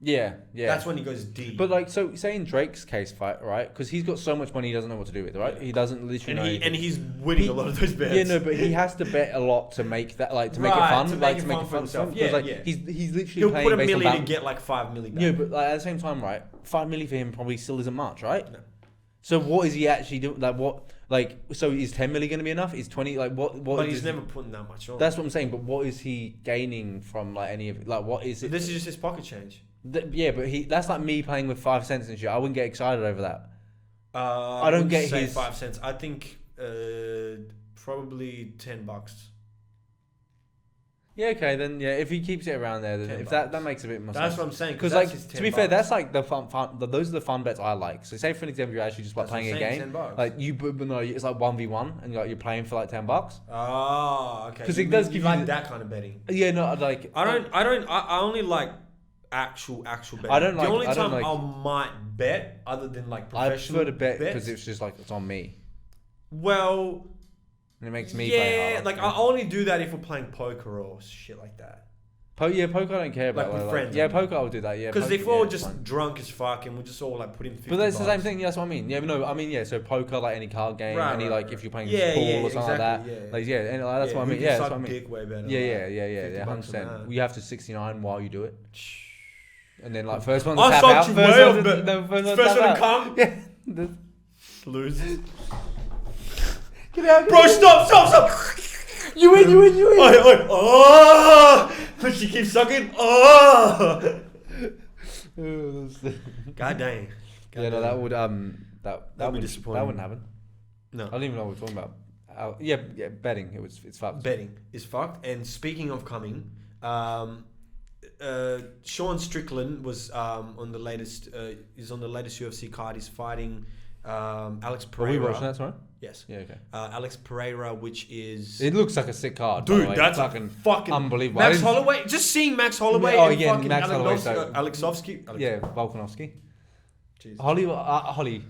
Yeah. That's when he goes deep. But like, so say in Drake's case, right? Because he's got so much money, he doesn't know what to do with it, right? Yeah. He doesn't literally know. And he's winning a lot of those bets. Yeah, no, but he has to bet a lot to make that, like, to make it fun, to make it fun for himself. Yeah, He's literally he'll playing put $1 based on million to get like $5 million. Yeah, but like, at the same time, right? $5 million for him probably still isn't much, right? No. So what is he actually doing? Like what? Like so is 10 million going to be enough? Is 20 like what? But he's never putting that much on. That's what I'm saying. But what is he gaining from like any of it? Like what is it? This is just his pocket change. Yeah, but that's like me playing with 5 cents and shit. I wouldn't get excited over that. I don't get his 5 cents. I think probably $10. Yeah, okay, then if he keeps it around there, then if that makes a bit more sense. That's what I'm saying. Because like to be fair, that's like the fun. Those are the fun bets I like. So say for an example, you're actually just like playing a game, like it's like 1v1, and you're playing for like $10. Oh, okay. Because it does give you like that kind of betting. Yeah, no, like I only like actual betting. I don't like. The only I don't time like, I might bet, other than like professional, I prefer to bet bets, because it's just like it's on me. Well. And it makes me play harder. Like I only do that if we're playing poker or shit like that. Poker I don't care about. Like with friends. Yeah, poker I'll do that. Yeah, because if we're all just drunk as fuck and we're just all like putting. But that's the same thing. Yeah, that's what I mean. Yeah, no, I mean so poker like any card game, if you're playing pool or something like that. And that's what I mean. Yeah, that's what I mean. Dick way better. Yeah, 100%. You have to 69 while you do it. And then like first one to tap out. First one to come. Yeah. Loses. Get out, bro, stop! You win! Oi. Oh! She keeps sucking. Oh! God dang. No, that would that would be disappointing. That wouldn't happen. No, I don't even know what we're talking about. Yeah, betting. It's fucked. Betting is fucked. And speaking of coming, Sean Strickland was on the latest UFC card. He's fighting Alex Are we Pereira. watching that tomorrow? Yes. Yeah, okay. Alex Pereira, which is... It looks like a sick card. by the Dude, way. that's fucking unbelievable. Max Holloway. Just seeing Max Holloway Oh, and yeah, fucking Max Holloway, so- Alexovsky. Yeah, Volkanovski. Jesus. Holly.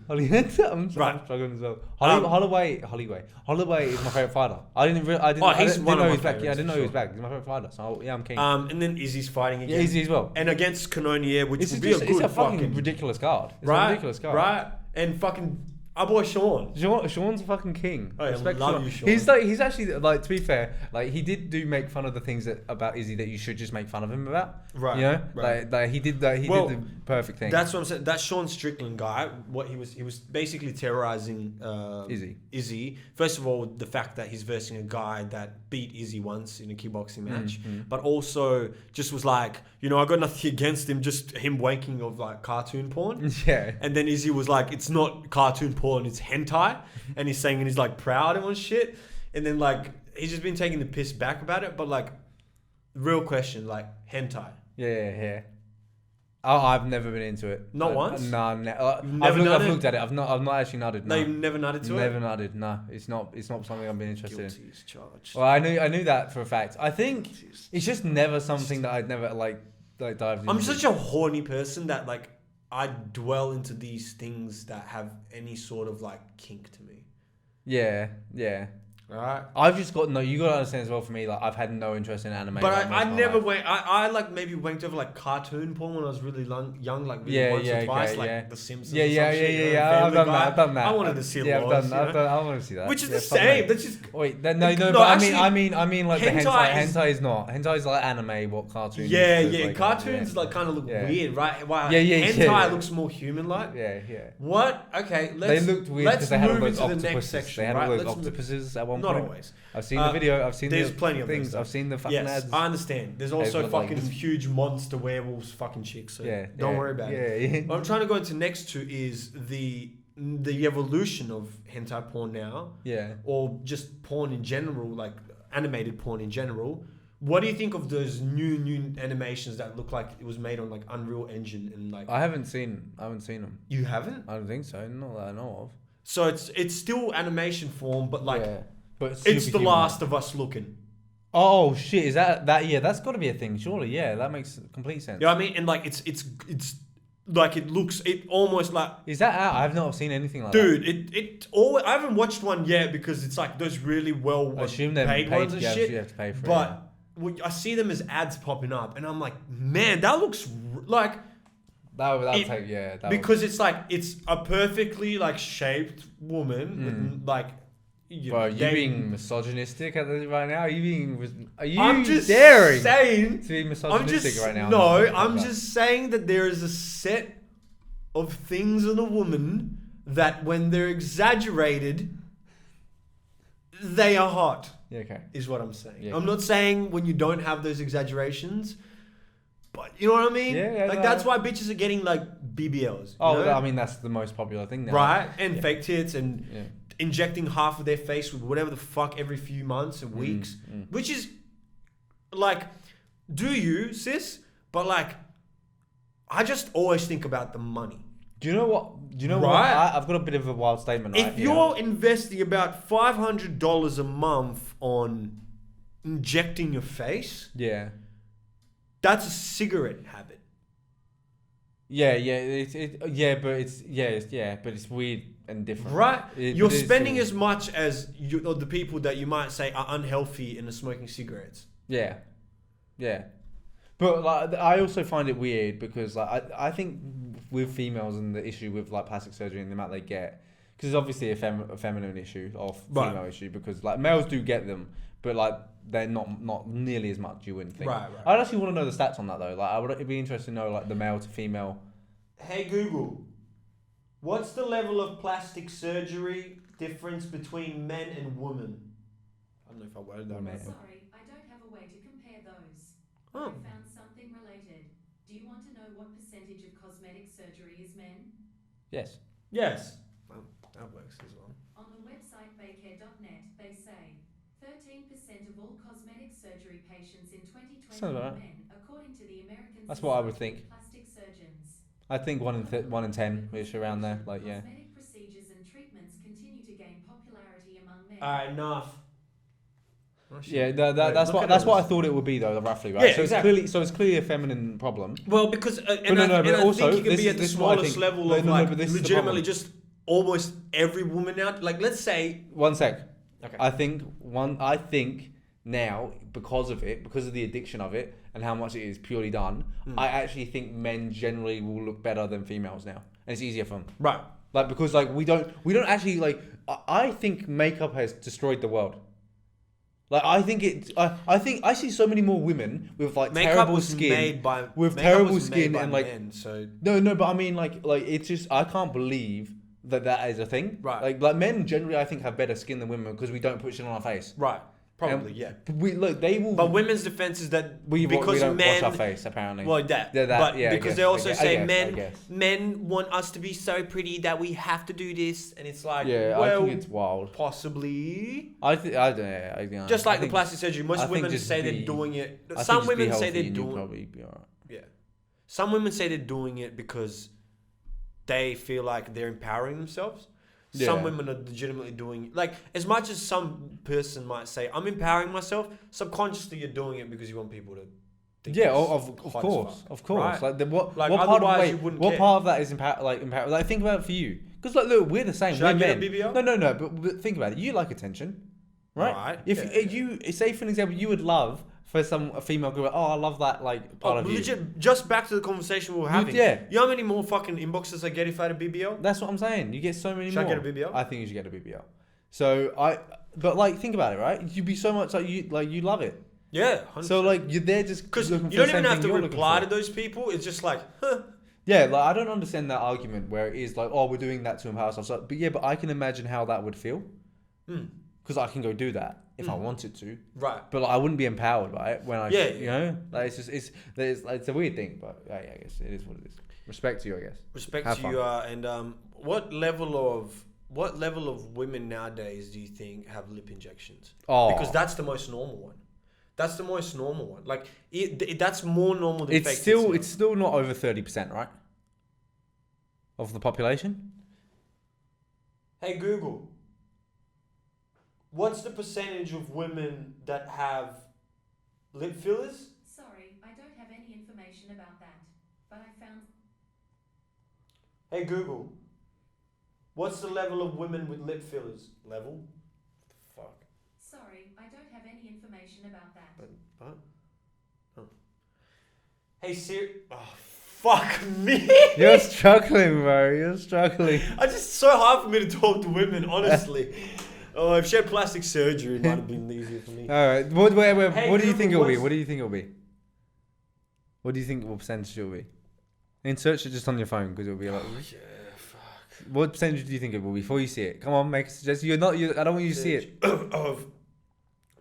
I'm struggling as well. Holloway is my favorite fighter. I didn't know he was back. Yeah, I didn't know he was back. He's my favorite fighter. So yeah, I'm keen. And then Izzy's fighting again. Yeah, Izzy as well. And against Cannonier, which would be a good it's a fucking ridiculous card. It's right, a ridiculous card. right? And fucking our boy Sean. Sean's a fucking king. Oh, yeah, Respect love you, Sean. He's actually like, to be fair, like he did make fun of the things about Izzy that you should just make fun of him about. Right. You know, right. Like he did that. He did the perfect thing. That's what I'm saying. That Sean Strickland guy, he was basically terrorizing Izzy. First of all, the fact that he's versing a guy that beat Izzy once in a kickboxing match, but also just was like, I got nothing against him, just him wanking of like cartoon porn. Yeah. And then Izzy was like, it's not cartoon porn, it's hentai. And he's saying, and he's like proud and shit. And then like, he's just been taking the piss back about it. But like, real question, like hentai. Yeah. Oh, I've never been into it. Not once? No, I've looked at it. I've not actually nutted. No, No, you've never nutted to it? Never nutted. No, it's not something I've been interested in. Guilty as charged. Well, I knew that for a fact. I think it's just never something that I'd never like dived into. I'm such a horny person that like I dwell into these things that have any sort of like kink to me. Yeah. Right. I've just got you got to understand as well. For me, like I've had no interest in anime. But like, I never went. I like maybe went over like cartoon porn when I was really young, like once or twice, like The Simpsons. Yeah. I've done that. I wanted to see it. Yeah, I want to see that. Which is the same. That's just wait. No. But actually, I mean, like hentai is not. Hentai is like anime. What cartoon? Yeah. Like, cartoons like kind of look weird, right? Wow. Yeah. Hentai looks more human-like. Yeah. What? Okay. They looked weird because they had all those the next octopuses. section. They had all those octopuses at one point. Not always. I've seen the video. I've seen there's the plenty of things. I've seen the fucking yes, ads. I understand. There's also look fucking like huge monster werewolves fucking chicks. So don't worry about it. Yeah. What I'm trying to go into next to is the evolution of hentai porn now. Yeah. Or just porn in general, like animated porn in general. What do you think of those new animations that look like it was made on like Unreal Engine and like? I haven't seen them. You haven't? I don't think so. Not that I know of. So it's still animation form, but like but it's The Last of Us looking. Oh shit! Is that? Yeah, that's got to be a thing, surely. Yeah, that makes complete sense. You know what I mean? And like it's like it looks almost like. Is that out? I've not seen anything like dude, that. Dude, I haven't watched one yet because it's like those really well paid ones and shit. You have to pay for but I see them as ads popping up, and I'm like, man, that looks like. Because it's like it's a perfectly like shaped woman with like. Bro, you being misogynistic right now? Are you I'm just daring saying to be misogynistic right now? No, I'm just saying that there is a set of things in a woman that when they're exaggerated, they are hot. Yeah, okay. Is what I'm saying. Yeah, I'm not saying when you don't have those exaggerations, but you know what I mean? Yeah, like that's why bitches are getting like BBLs. Oh, I mean that's the most popular thing now. Right? And fake tits and injecting half of their face with whatever the fuck every few months and weeks, which is like, do you, sis? But like, I just always think about the money. Do you know what? I've got a bit of a wild statement. If you're investing about $500 a month on injecting your face, that's a cigarette habit. But it's weird and different. Right? You're spending as much as the people that you might say are unhealthy in smoking cigarettes. Yeah. But like, I also find it weird because like I think with females and the issue with like plastic surgery and the amount they get, because it's obviously a feminine issue or female issue, because like males do get them, but like they're not nearly as much, you wouldn't think. Right. I'd actually want to know the stats on that though. Like I would be interested to know like the male to female. Hey Google, what's the level of plastic surgery difference between men and women? I don't know if I worded that right. Sorry, I don't have a way to compare those. Oh. I found something related. Do you want to know what percentage of cosmetic surgery is men? Yes. Well, that works as well. On the website baycare.net, they say 13% of all cosmetic surgery patients in 2020 were men, according to the American That's what I would think. Plastic Surgeons. I think 1 in 10 is around there. Like Cosmetic procedures and treatments continue to gain popularity among men. Alright, enough. Oh, shit. Yeah, Wait, that's look what at that's what I us. thought it would be though, roughly, right? Yeah, so exactly. it's clearly a feminine problem. Well, because But I also also think you can this be is- at the this is what I smallest think. level No, of no, no, like but this is the legitimately problem. just almost every woman now. Like, let's say. One sec. Okay. I think now because of the addiction of it and how much it is purely done, I actually think men generally will look better than females now, and it's easier for them. Right. Like because like we don't actually like. I think makeup has destroyed the world. Like I think I see so many more women with like Makeup terrible was skin, made by with makeup terrible was made skin by and like men, so no, but I mean like it's just I can't believe that is a thing. Right. Like men generally I think have better skin than women because we don't put shit on our face. right. Probably, And yeah. We look they will. But women's defense is that we because don't men wash our face apparently. Well, that. Yeah, that- but yeah, I because guess, they also I say guess. men want us to be so pretty that we have to do this, and it's like, Yeah, well, I think it's wild. Possibly. I don't know. Just like I the think- plastic surgery, I most think women just say be- they're doing it. I think Some just be women say healthy they're and you'll doing. probably be alright. Yeah. Some women say they're doing it because they feel like they're empowering themselves. Yeah. Some women are legitimately doing like as much as some person might say I'm empowering myself. Subconsciously, you're doing it because you want people to. Think Yeah, it's of hot as course, fuck, of course. right? Like what Like, what part otherwise you of wouldn't what care. part of that is empower? Like think about it for you, because like look, we're the same. Should We're I get a men. BBL? No. But think about it. You like attention, right? Right, If yeah. you say for an example, you would love for a female girl. Oh, I love that like part of you. Legit, just back to the conversation we were having. yeah. You know how many more fucking inboxes I get if I had a BBL? That's what I'm saying. You get so many Should I more. get a BBL? I think you should get a BBL. So but like think about it, right? You'd be so much like you love it. Yeah. 100%. So like you're there just because looking you for don't the even same have thing to you're looking reply for. to those people. It's just like, huh. Yeah, like I don't understand that argument where it is like, oh, we're doing that to empower ourselves. So, but I can imagine how that would feel because I can go do that if I wanted to. Right. But like, I wouldn't be empowered by it when I, Yeah, you know, like it's just it's a weird thing, but yeah, I guess it is what it is. Respect to you, I guess. Respect Have to fun. you. And what level of women nowadays do you think have lip injections? Oh, Because that's the most normal one. That's the most normal one. Like that's more normal than fake tits now. it's still not over 30%, right? Of the population. Hey Google, what's the percentage of women that have lip fillers? Sorry, I don't have any information about that, but I found. Hey Google, what's the level of women with lip fillers? Level? Fuck. Sorry, I don't have any information about that. But oh. Hey Siri. Oh fuck me. You're struggling, bro. You're struggling. It's just so hard for me to talk to women, honestly. Oh, if she had plastic surgery, it might have been easier for me. All right. What do you Google, think it'll be? what's- What do you think it'll be? What do you think what percentage it'll be? And search it just on your phone because it'll be like. Yeah, fuck. What percentage do you think it will be before you see it? Come on, make a suggestion. I don't want you to see it. Of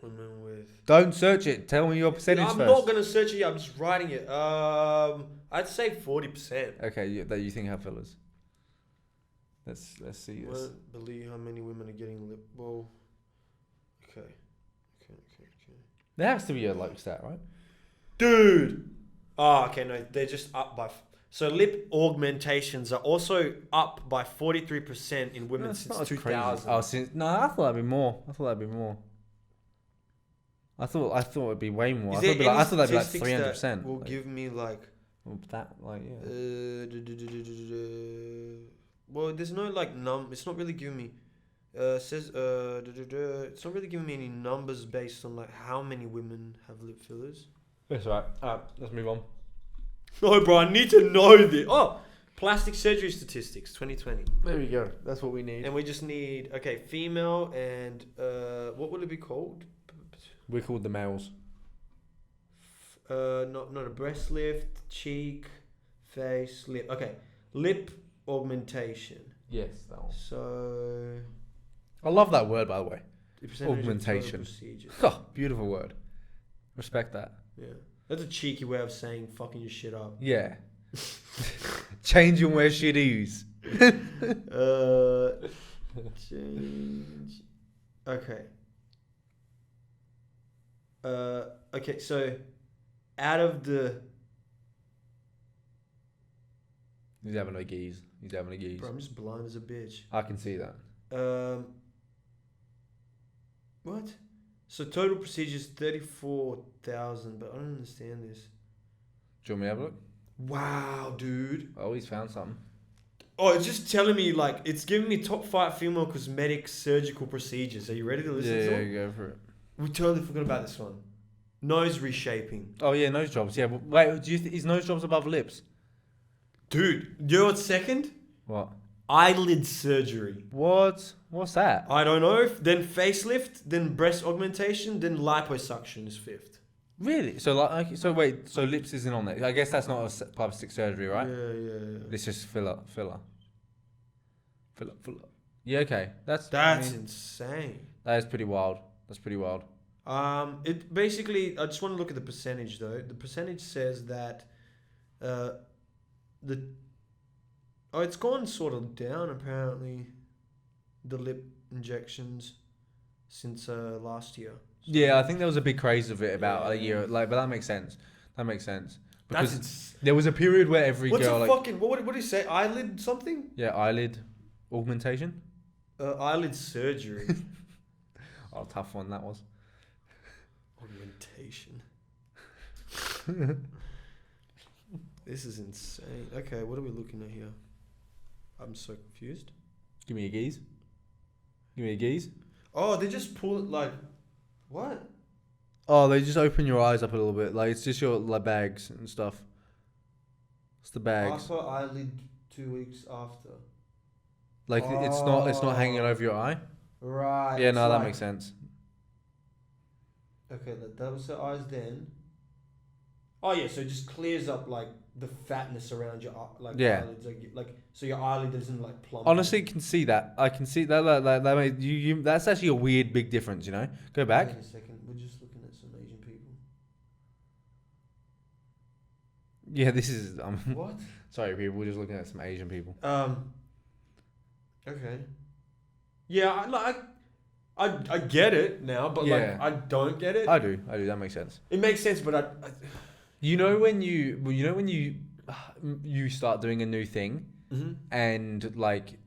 women with. Don't search it. Tell me your percentage I'm first. not gonna search it yet. I'm just writing it. I'd say 40%. Okay, that you think have fillers. Let's see this. Won't believe how many women are getting lip. Well, okay. There has to be a like stat, right? Dude. Oh, okay. No, they're just up by. So lip augmentations are also up by 43% in women That's not since as 2000. crazy. I thought that'd be more. I thought it'd be way more. I Is there thought that'd be like statistics 300%. that will give me like. Yeah. Well, there's no like It's not really giving me. Says it's not really giving me any numbers based on like how many women have lip fillers. That's right. Let's move on. No, bro, I need to know this. Oh, plastic surgery statistics 2020. There we go. That's what we need. And we just need female and what will it be called? We're called the males. Not a breast lift, cheek, face, lip. Okay, lip augmentation. Yes, that one. So I love that word, by the way. the percentage of Augmentation. total procedures. Oh, beautiful word. Respect that. Yeah, that's a cheeky way of saying fucking your shit up. Yeah. Change and wear shitties. Change. Okay. Okay, so out of the He's having a geese. Bro, I'm just blind as a bitch. I can see that. What? So total procedures 34,000, but I don't understand this. Do you want me to have a look? Wow, dude. Oh, he's found something. Oh, it's just telling me, like, it's giving me top 5 female cosmetic surgical procedures. Are you ready to listen to it? Yeah, go for it. We totally forgot about this one. Nose reshaping. Oh, yeah, nose jobs. Yeah, but wait, do you think is nose jobs above lips? Dude, you know what's second? What? Eyelid surgery. What? What's that? I don't know. Then facelift, then breast augmentation, then liposuction is 5th. Really? So wait, so lips isn't on there. I guess that's not a plastic surgery, right? Yeah. It's just filler. Yeah, okay. That's insane. That is pretty wild. It basically, I just want to look at the percentage though. The percentage says that it's gone sort of down apparently, the lip injections since last year. So yeah, I think there was a big craze of it about a year, but that makes sense. Because there was a period where every girl what do you say? Eyelid something? Yeah, eyelid augmentation. Eyelid surgery. Oh, tough one that was. Augmentation. This is insane. Okay, what are we looking at here? I'm so confused. Give me a geese. Oh, they just pull it like... What? Oh, they just open your eyes up a little bit. Like, it's just your bags and stuff. It's the bags. Upper eyelid 2 weeks after. Like, it's not hanging over your eye? Right. Yeah, no, that makes sense. Okay, that was the eyes then. Oh, yeah, so it just clears up, like, the fatness around your eyelids. Like, so your eyelid doesn't, like, plump. Honestly, I can see that. That's actually a weird, big difference, you know? Go back. Wait a second. We're just looking at some Asian people. Yeah, this is... What? Sorry, people. We're just looking at some Asian people. Okay. Yeah, I get it now, but Yeah. I don't get it. I do. That makes sense. It makes sense, but You know when you start doing a new thing, mm-hmm. and like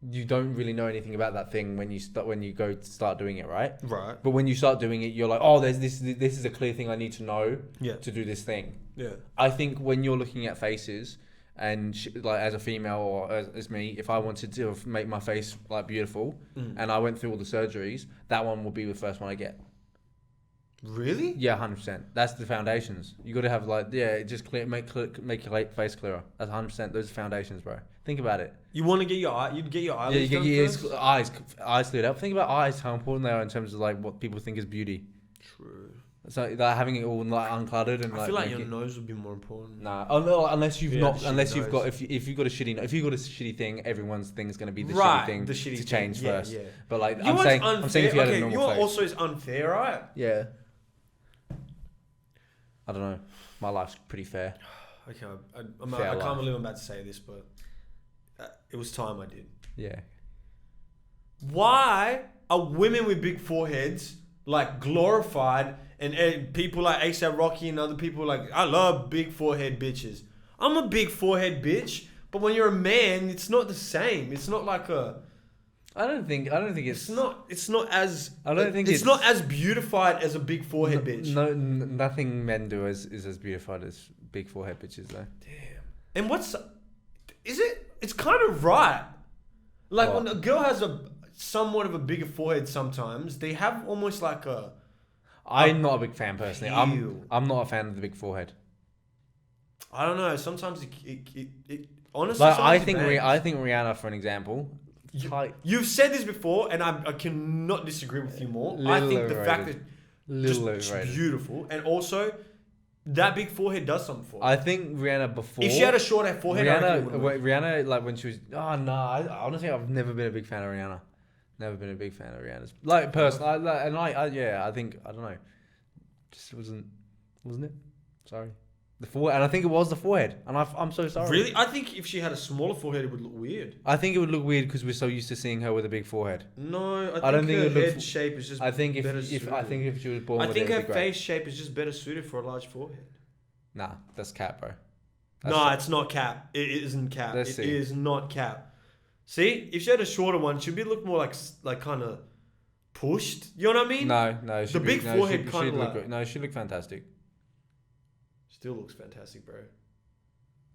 you don't really know anything about that thing when you go to start doing it, right? Right. But when you start doing it, you're like, oh, this is a clear thing I need to know to do this thing. Yeah. I think when you're looking at faces, and like as a female or as me, if I wanted to make my face like beautiful, and I went through all the surgeries, that one will be the first one I get. Really? Yeah, 100%. That's the foundations. You got to have just make your face clearer. That's 100%. Those are foundations, bro. Think about it. You want to get your eyelids Yeah, you get your eyes cleared up. Think about eyes, how important they are in terms of like what people think is beauty. True. So like having it all like uncluttered and I feel like your nose would be more important. Nah, unless you've got a shitty thing, everyone's thing is going to be the shitty thing to change first. Yeah. But like I'm saying if you had a normal face. Also is unfair, right? Yeah. I don't know. My life's pretty fair. Okay, I can't believe I'm about to say this, but it was time I did. Yeah. Why are women with big foreheads like glorified, and people like A$AP Rocky and other people like, I love big forehead bitches. I'm a big forehead bitch, but when you're a man, it's not the same. It's not like a... I don't think it's not as... I don't think it's not as beautified as a big forehead bitch. No, nothing men do is as beautified as big forehead bitches though. Damn. And it's kind of right. Like when a girl has somewhat of a bigger forehead sometimes, they have almost like a... I'm not a big fan personally. I'm not a fan of the big forehead. I don't know. Sometimes it honestly... Like I think Rihanna, for an example... You've said this before, and I cannot disagree with you more. I think the fact that it's beautiful, and also that big forehead does something for her. I think Rihanna before, if she had a short forehead, Rihanna like when she was honestly I've never been a big fan of Rihanna. Never been a big fan of Rihanna's like personally, I think I don't know, just wasn't it? Sorry. The forehead, and I think it was the forehead, and I'm so sorry. Really? I think if she had a smaller forehead, it would look weird. I think it would look weird because we're so used to seeing her with a big forehead. No, I don't think her head shape is just. I think if she was born, I think her face shape is just better suited for a large forehead. Nah, that's cap, bro. No, it's not cap. It isn't cap. Let's It see. is not cap. See, if she had a shorter one, she'd be look more like kind of pushed. You know what I mean? No. The big forehead kind of look. like. No, she looked fantastic. Still looks fantastic, bro.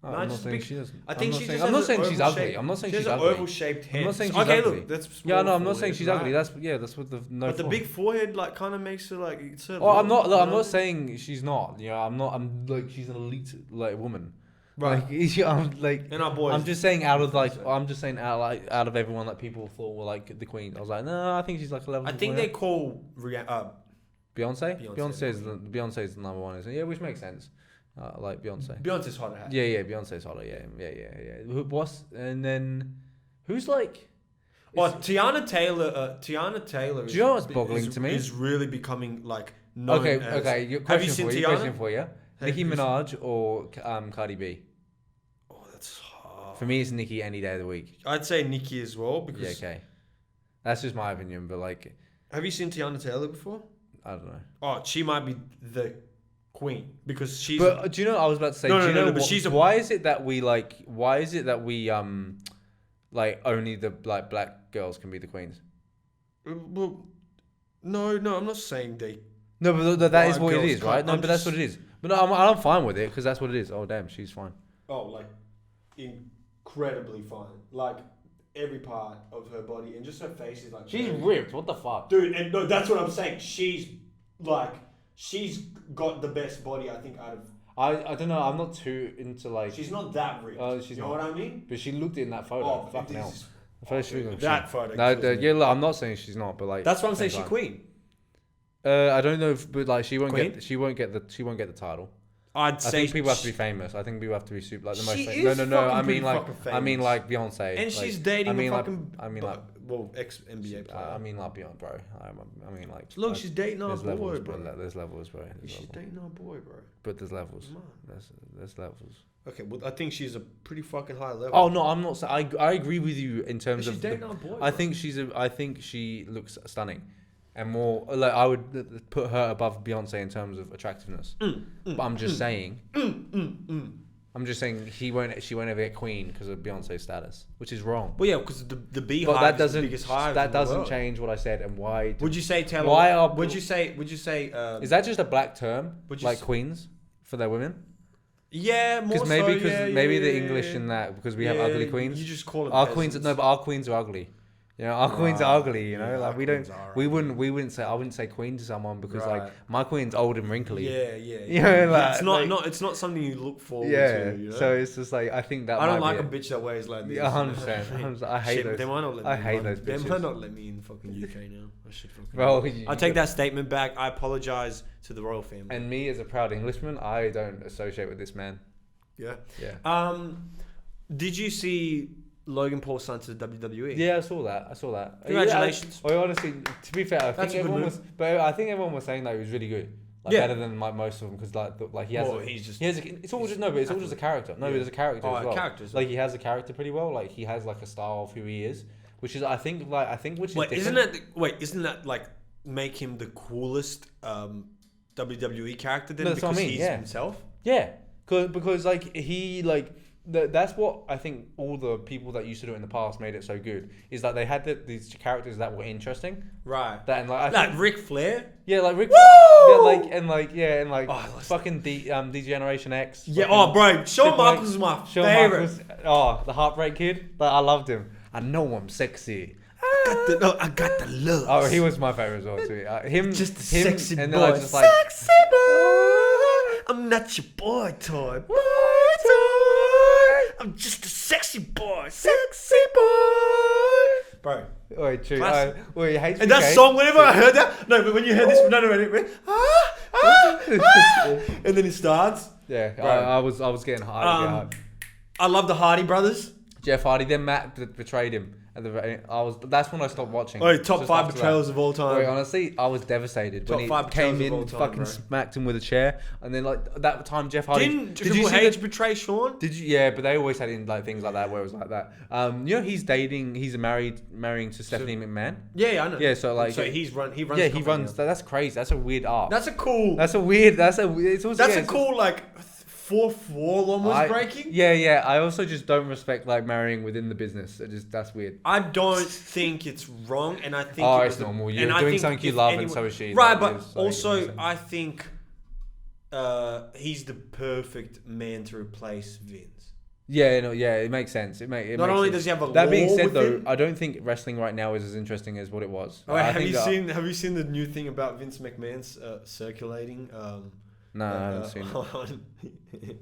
No, No, I'm not just saying big- she doesn't. I think I'm she not just saying, I'm has not an saying she's oval ugly. shape. I'm not saying She she's has an ugly. oval-shaped head. I'm not saying she's okay, ugly. look, that's Yeah, small no, I'm not saying forehead, she's ugly. right? That's what the no. But the forehead. big forehead like kind of makes her like. It's her Oh, I'm look, not. you Look, I'm know? not saying she's not. You know, I'm like she's an elite like woman. Right. Like, I'm like. And our boys. I'm just saying out of everyone that people thought were like the queen. I was like, no, I think she's like a level. I think they call Beyonce. Beyonce is the number one, isn't it? Yeah, which makes sense. Like Beyonce. Beyonce's hot hat. Yeah, Beyonce's hotter. Yeah. And then who's like? Well, Tiana Taylor. Tiana Taylor. Do you know what's boggling to me? Is really becoming like known as. Okay. Have you seen Tiana? Question for you. Have Nicki you Minaj or Cardi B? Oh, that's hard. For me, it's Nicki any day of the week. I'd say Nicki as well because. Yeah, okay. That's just my opinion, but like, Have you seen Tiana Taylor before? I don't know. Oh, she might be the queen because she's. But do you know? I was about to say. No, do you know but what- she's a- Why is it that we like only the like black girls can be the queens? Well, no, I'm not saying they. No, but that is White what it girls is, right? can't- No, I'm but that's just- what it is. But no, I'm fine with it because that's what it is. Oh damn, she's fine. Oh, like incredibly fine. Like every part of her body and just her face is like. She's very- ripped. What the fuck? Dude, and no, that's what I'm saying. She's got the best body I think out of. I don't know. I'm not too into like. She's not that ripped. Oh, she's you know not. what I mean? But she looked in that photo. Oh, Fucking hell. this is- The photo she looked that like photo. No, kills me. yeah. Look, I'm not saying she's not, but like. That's what I'm saying. same She's time. queen. I don't know, but like she won't Queen? get. She won't get the title. I'd I say think people have to be famous. I think people have to be super like the most She famous. is No. fucking I pretty mean like fucking I mean famous. like Beyonce. And like, she's dating I mean a like fucking. I mean like ex NBA player. I mean like Beyonce, bro. I mean like. Look, like, she's dating our there's boy, levels, bro. There's levels, bro. There's She's levels. dating our boy, bro. But there's levels. Come on. There's levels. Okay, well, I think she's a pretty fucking high level. Oh no, I'm not. I agree with you in terms She's of. dating our boy. I bro. think I think she looks stunning, and more like I would put her above Beyonce in terms of attractiveness. But I'm just saying. I'm just saying she won't ever get queen because of Beyonce's status, which is wrong. Well, yeah, because the beehive But that is the doesn't biggest hive. that in the doesn't world. change what I said and why. Would you say Taylor? Why are- Would you say? Is that just a black term, Would you like s- queens for their women? Yeah, more Because maybe so, yeah, maybe yeah, the yeah, English yeah. in that because we have Yeah, ugly queens. You just call it Our queens, no, but our queens are ugly. You know, our queens are ugly. You know, Yeah, like our we don't, queens are we ugly. wouldn't say, I wouldn't say queen to someone because Right. like my queen's old and wrinkly. Yeah. You know, like- it's not, like- it's not something you look forward Yeah. to. You know? So it's just like I think that I don't might like be a bitch that wears like this. Yeah, 100%. I hate Shit, those. They might not let I me hate in those They bitches. might not let me in fucking UK now. I should fucking. Well, I take that statement back. I apologize to the royal family. And me as a proud Englishman, I don't associate with this man. Yeah. Yeah. Did you see Logan Paul signed to the WWE? Yeah, I saw that. Congratulations. I honestly, to be fair, I That's think a good everyone move. was, but I think everyone was saying that he was really good. Like Yeah. better than like most of them because like he has. Well, a, he's just. he has. It's all just no, but it's all just a character. No, Yeah. there's a character Oh, as a well. character as Like well. he has a character pretty well. Like he has like a style of who he is, which is I think which is Wait, different. isn't that like make him the coolest WWE character then No, that's what I because mean, he's yeah. himself? Yeah, because like he like that's what I think all the people that used to do it in the past made it so good is that they had these characters that were interesting. Right. That and like I Like think, Ric Flair? yeah, like Rick. Woo! Yeah, like Oh, let's- fucking Degeneration X. Yeah, fucking- oh bro, Shawn Triple Michaels H. is my Shawn favorite. Michaels, the Heartbreak Kid. Like, I loved him. I know I'm sexy. I got the looks. Oh, he was my favorite as well too. Him, Just a him, sexy and boy. then I just like Sexy boy. I'm not your boy toy. Boy toy. I'm just a sexy boy. Sexy boy. Bro. wait, true. Classic. Wait, HBK. And that song, whenever I heard that, no, but when you heard this, no, wait. And then it starts. Yeah, Bro. I was getting hard. I love the Hardy Brothers. Jeff Hardy. Then Matt betrayed him. That's when I stopped watching. Oh, top Just 5 after betrayals of all time. Wait, honestly, I was devastated Top when he 5 came betrayals of in, all time, fucking bro. smacked him with a chair, and then like that time Jeff Hardy. Did you Triple see H the- betray Shawn? Did you? Yeah, but they always had in like things like that where it was like that. You know, he's marrying to Stephanie McMahon. Yeah, I know. Yeah, so like, he runs. yeah, the he company runs. now. That's crazy. That's a weird arc. That's a cool. It's also That's yeah, a cool like fourth wall almost breaking. Yeah. I also just don't respect like marrying within the business. That's weird. I don't think it's wrong, and I think it's normal. You're doing something you love, and so is she. Right, but also I think he's the perfect man to replace Vince. Yeah, it makes sense. Not only does he have a that being law said, though, him, I don't think wrestling right now is as interesting as what it was. Oh, have you seen the new thing about Vince McMahon's circulating? No, I haven't seen it.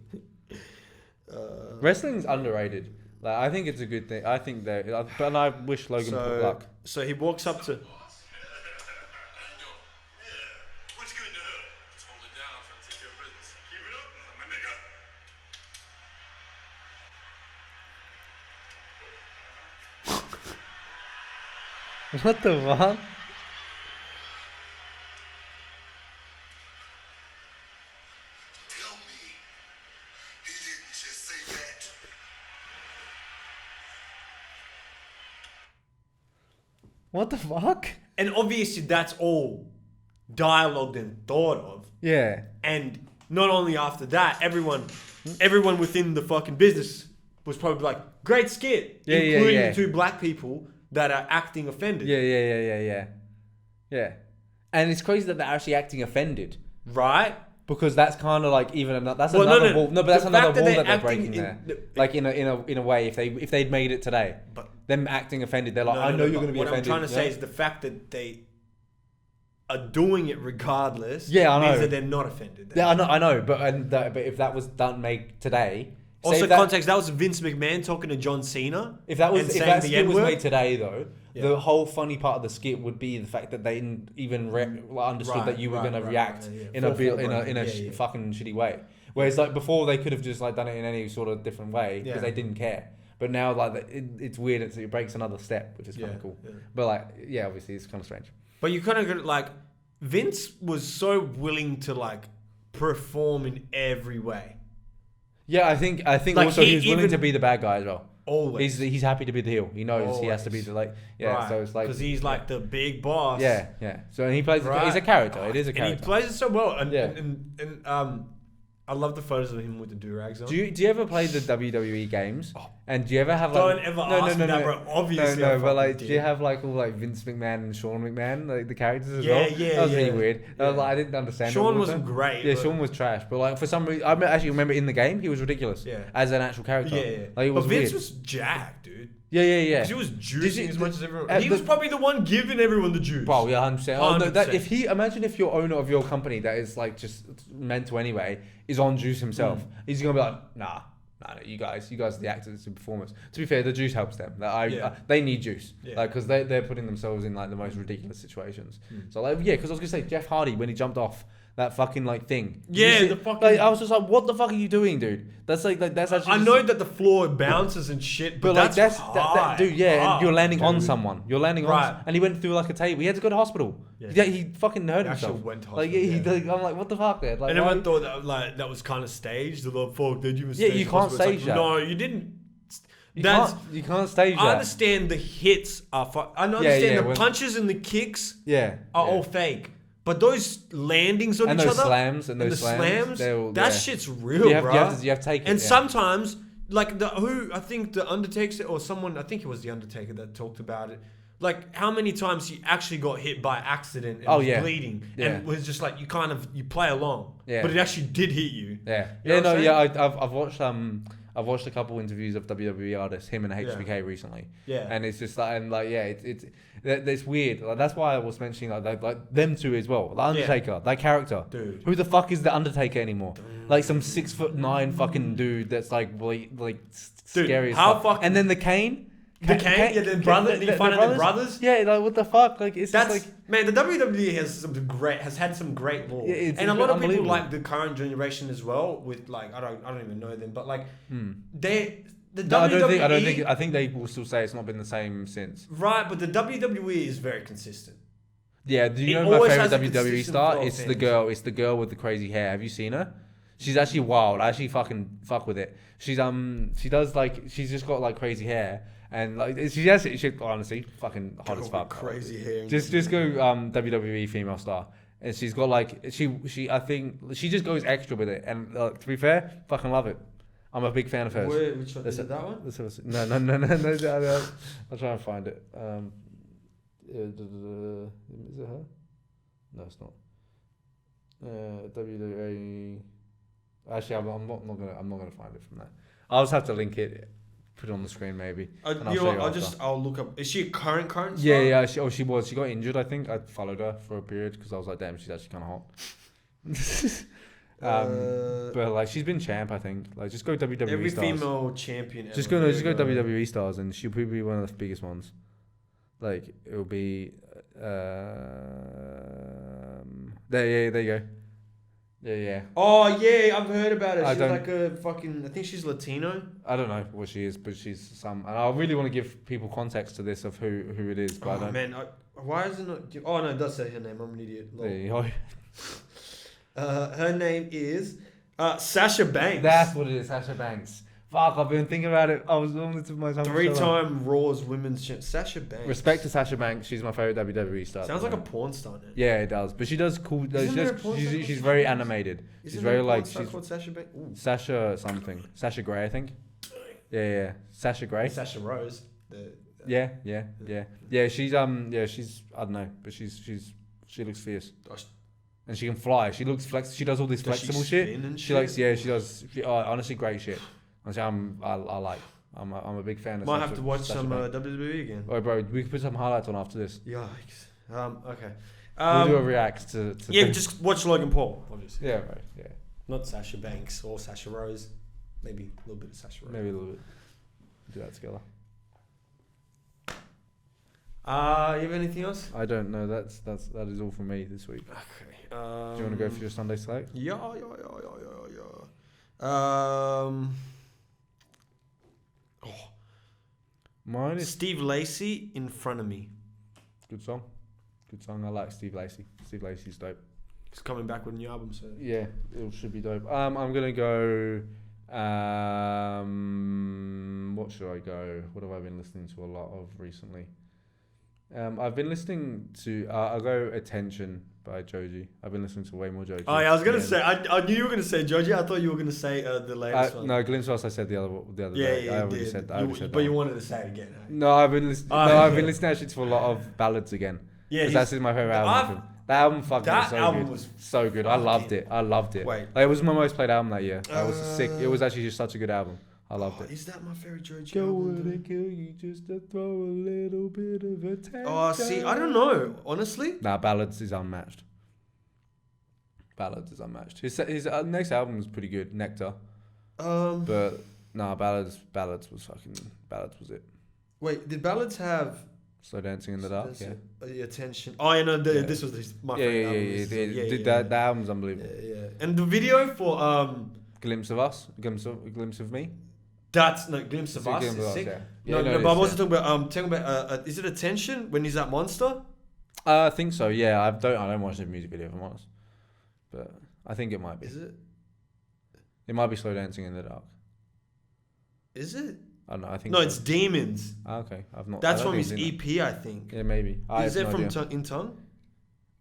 Wrestling's underrated. Like, I think it's a good thing. I think but I wish Logan Paul luck. So he walks up to. What the fuck? Tell me, he didn't just say that. What the fuck? And obviously that's all dialogued and thought of. Yeah. And not only after that, everyone within the fucking business was probably like, great skit. Including the two black people that are acting offended. Yeah. And it's crazy that they're actually acting offended. Right? Because that's kind of like even another another wall. No, but that's another wall that they're breaking there. Like in a way, if they'd made it today, but them acting offended, they're like, I know you're going to be offended. What I'm trying to say is the fact that they are doing it regardless. Yeah, I know. Means that they're not offended. Yeah, I know. But if that was made today. Also, context, that was Vince McMahon talking to John Cena. If that skit was made today, though, the whole funny part of the skit would be the fact that they didn't even understood that you were going to react in a fucking shitty way. Whereas like before, they could have just like done it in any sort of different way because they didn't care. But now, like it's weird. It breaks another step, which is kind of cool. Yeah. But like, obviously, it's kind of strange. But you kind of like Vince was so willing to like perform in every way. Yeah, I think like also he's willing to be the bad guy as well. Always. He's happy to be the heel. He knows he has to be the right. So it's like because he's like the big boss. Yeah. So he plays. He's a character. It is a character. And he plays it so well. And I love the photos of him with the do-rags on. Do you ever play the WWE games? And do you ever have like... Don't ever ask me that, bro. Obviously but like, do you have like all like Vince McMahon and Sean McMahon, like the characters as well? Yeah. That was really weird. I didn't understand. Sean wasn't great. Yeah, Sean was trash. But like for some reason, I actually remember in the game, he was ridiculous. Yeah. As an actual character. Yeah. Like, it was but Vince weird. was jacked, dude. Yeah. Because he was juicing as much as everyone. He was probably the one giving everyone the juice. Well, yeah, 100%. Oh, no, imagine if your owner of your company that is like just mental anyway is on juice himself. He's gonna be like, nah, you guys are the actors and performers. To be fair, the juice helps them. They need juice, because they're putting themselves in like the most ridiculous situations. So like, because I was gonna say Jeff Hardy when he jumped off that fucking like thing. Yeah, the fucking. Like, I was just like, what the fuck are you doing, dude? That's that's actually. I know that the floor bounces and shit, but like that's hard, dude. Yeah, and you're landing on someone. You're landing on, and he went through like a table. He had to go to hospital. Yeah, he fucking hurt himself. Went to hospital. I'm like, what the fuck, man? Like, and everyone thought that was kind of staged. The fuck, did you? Yeah, you can't stage that. No, you didn't. You can't stage that. I understand the hits are. I understand the punches and the kicks. Are all fake. But those landings on each other, slams and those slams, that shit's real, bro. You have to take it. And sometimes, like I think the Undertaker or someone, I think it was the Undertaker that talked about it. Like how many times he actually got hit by accident and was bleeding, and was just like you play along, but it actually did hit you. I've watched a couple interviews of WWE artists, him and HBK recently. Yeah. And it's just like, it's weird. Like, that's why I was mentioning like them two as well. The Undertaker, that character. Dude. Who the fuck is the Undertaker anymore? Like some 6'9" fucking dude that's like scary as fuck. And then the Kane. The brothers. Yeah, like what the fuck? Like it's just like, man, the WWE has had some great lore, and a lot of people like the current generation as well. With like I don't even know them, but like WWE. I think they will still say it's not been the same since. Right, but the WWE is very consistent. Yeah, do you know my favorite WWE star? It's the girl. It's the girl with the crazy hair. Have you seen her? She's actually wild. I actually fucking fuck with it. She's she's just got like crazy hair. And like she honestly fucking hot as fuck. Crazy hair. Just go WWE female star. And she's got like I think she just goes extra with it. And to be fair, fucking love it. I'm a big fan of hers. Which one? Is it that one? No. I'll try and find it. Is it her? No, it's not. WWE. Actually, I'm not gonna find it from that. I'll just have to link it, put it on the screen maybe. I'll look up. Is she a current star? Yeah. She was. She got injured. I think I followed her for a period because I was like, damn, she's actually kind of hot. But like, she's been champ. I think. Like, just go WWE every stars. female champion. Ever. Just go WWE stars, and she'll probably be one of the biggest ones. Like, it'll be. There you go. Yeah. Oh yeah, I've heard about it. She's like a fucking. I think she's Latino. I don't know what she is, but she's some. And I really want to give people context to this of who it is. But I don't. Man, why is it not? Oh no, it does say her name. I'm an idiot. There you go. Her name is Sasha Banks. That's what it is, Sasha Banks. Fuck, I've been thinking about it. I was on the tip of my tongue. 3-time Raw's women's champ. Sasha Banks. Respect to Sasha Banks. She's my favorite WWE star. Sounds like a porn star now. Yeah, it does. But she does cool. She's very animated. She's very like. She's called Sasha Banks. Sasha something. Sasha Grey, I think. Yeah. Sasha Grey. Sasha Rose. Yeah. She's she's I don't know, but she looks fierce. And she can fly. She looks She does all this flexible shit. She likes. Yeah, she does. Honestly, great shit. Honestly, I'm a big fan of. Might have to watch some WWE again. Oh, bro, we can put some highlights on after this. Yikes. Okay. We'll do a react to just watch Logan Paul, obviously. Yeah, right. Yeah. Not Sasha Banks or Sasha Rose. Maybe a little bit of Sasha Rose. Maybe a little bit. Do that together. You have anything else? I don't know. That is all from me this week. Okay. Do you want to go for your Sunday select? Yeah. Mine is Steve Lacy, In Front of Me. Good song. I like Steve Lacy. Steve Lacy's dope. He's coming back with a new album, so yeah, it should be dope. I'm gonna go. What should I go? What have I been listening to a lot of recently? I've been listening to. I'll go Attention by Joji. I've been listening to way more Joji. Oh yeah, I was gonna say. I knew you were gonna say Joji. I thought you were gonna say the latest one. No, Glimpse of Us. I said the other day. Yeah, I already said that. But you wanted to say it again. Hey? No, I've been listening. I've been listening actually to a lot of ballads again. Yeah, that's my favorite album. That album fucking was so good. Was so good. I loved it. Wait, like, it was my most played album that year. I was sick. It was actually just such a good album. I loved it. Is that my favorite Joji album? Would kill you just to throw a little bit of attention? Oh, see, I don't know. Honestly, Ballads is unmatched. His next album was pretty good, Nectar. But Ballads was it. Wait, did Ballads have Slow Dancing in the Dark? Yeah. The Attention. Oh, yeah, no, this was my favorite album. That album's unbelievable. Yeah. And the video for Glimpse of Us, Glimpse of Me. That's no Glimpse of Us. Is sick. Yeah. No, but I wasn't talking about. Is it Attention when he's that monster? I think so. Yeah, I don't watch the music video if I'm honest, but I think it might be. Is it? It might be Slow Dancing in the Dark. Is it? I don't know. I think no, so. It's Demons. Okay, I've not. That's from his EP, I think. Yeah, maybe. Is it from In Tongue?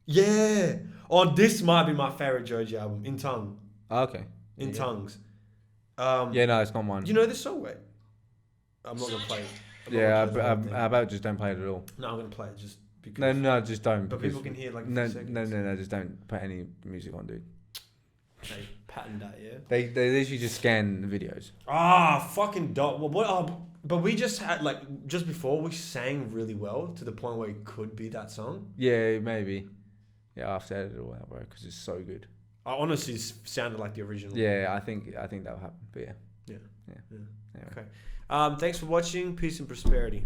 Yeah. Oh, this might be my favorite Joji album, In Tongue. Okay. In Tongues. No, it's not mine. You know this song? Wait. I'm not going to play it. How about just don't play it at all? No, I'm going to play it just because. No, just don't. But people can hear like no, just don't put any music on, dude. They patterned that, yeah? They literally just scan the videos. Fucking dope. Well, but we just had, just before, we sang really well to the point where it could be that song. Yeah, maybe. Yeah, I have to edit it all out, bro, because it's so good. I honestly sounded like the original. Yeah, I think that will happen. But yeah. Okay. Thanks for watching. Peace and prosperity.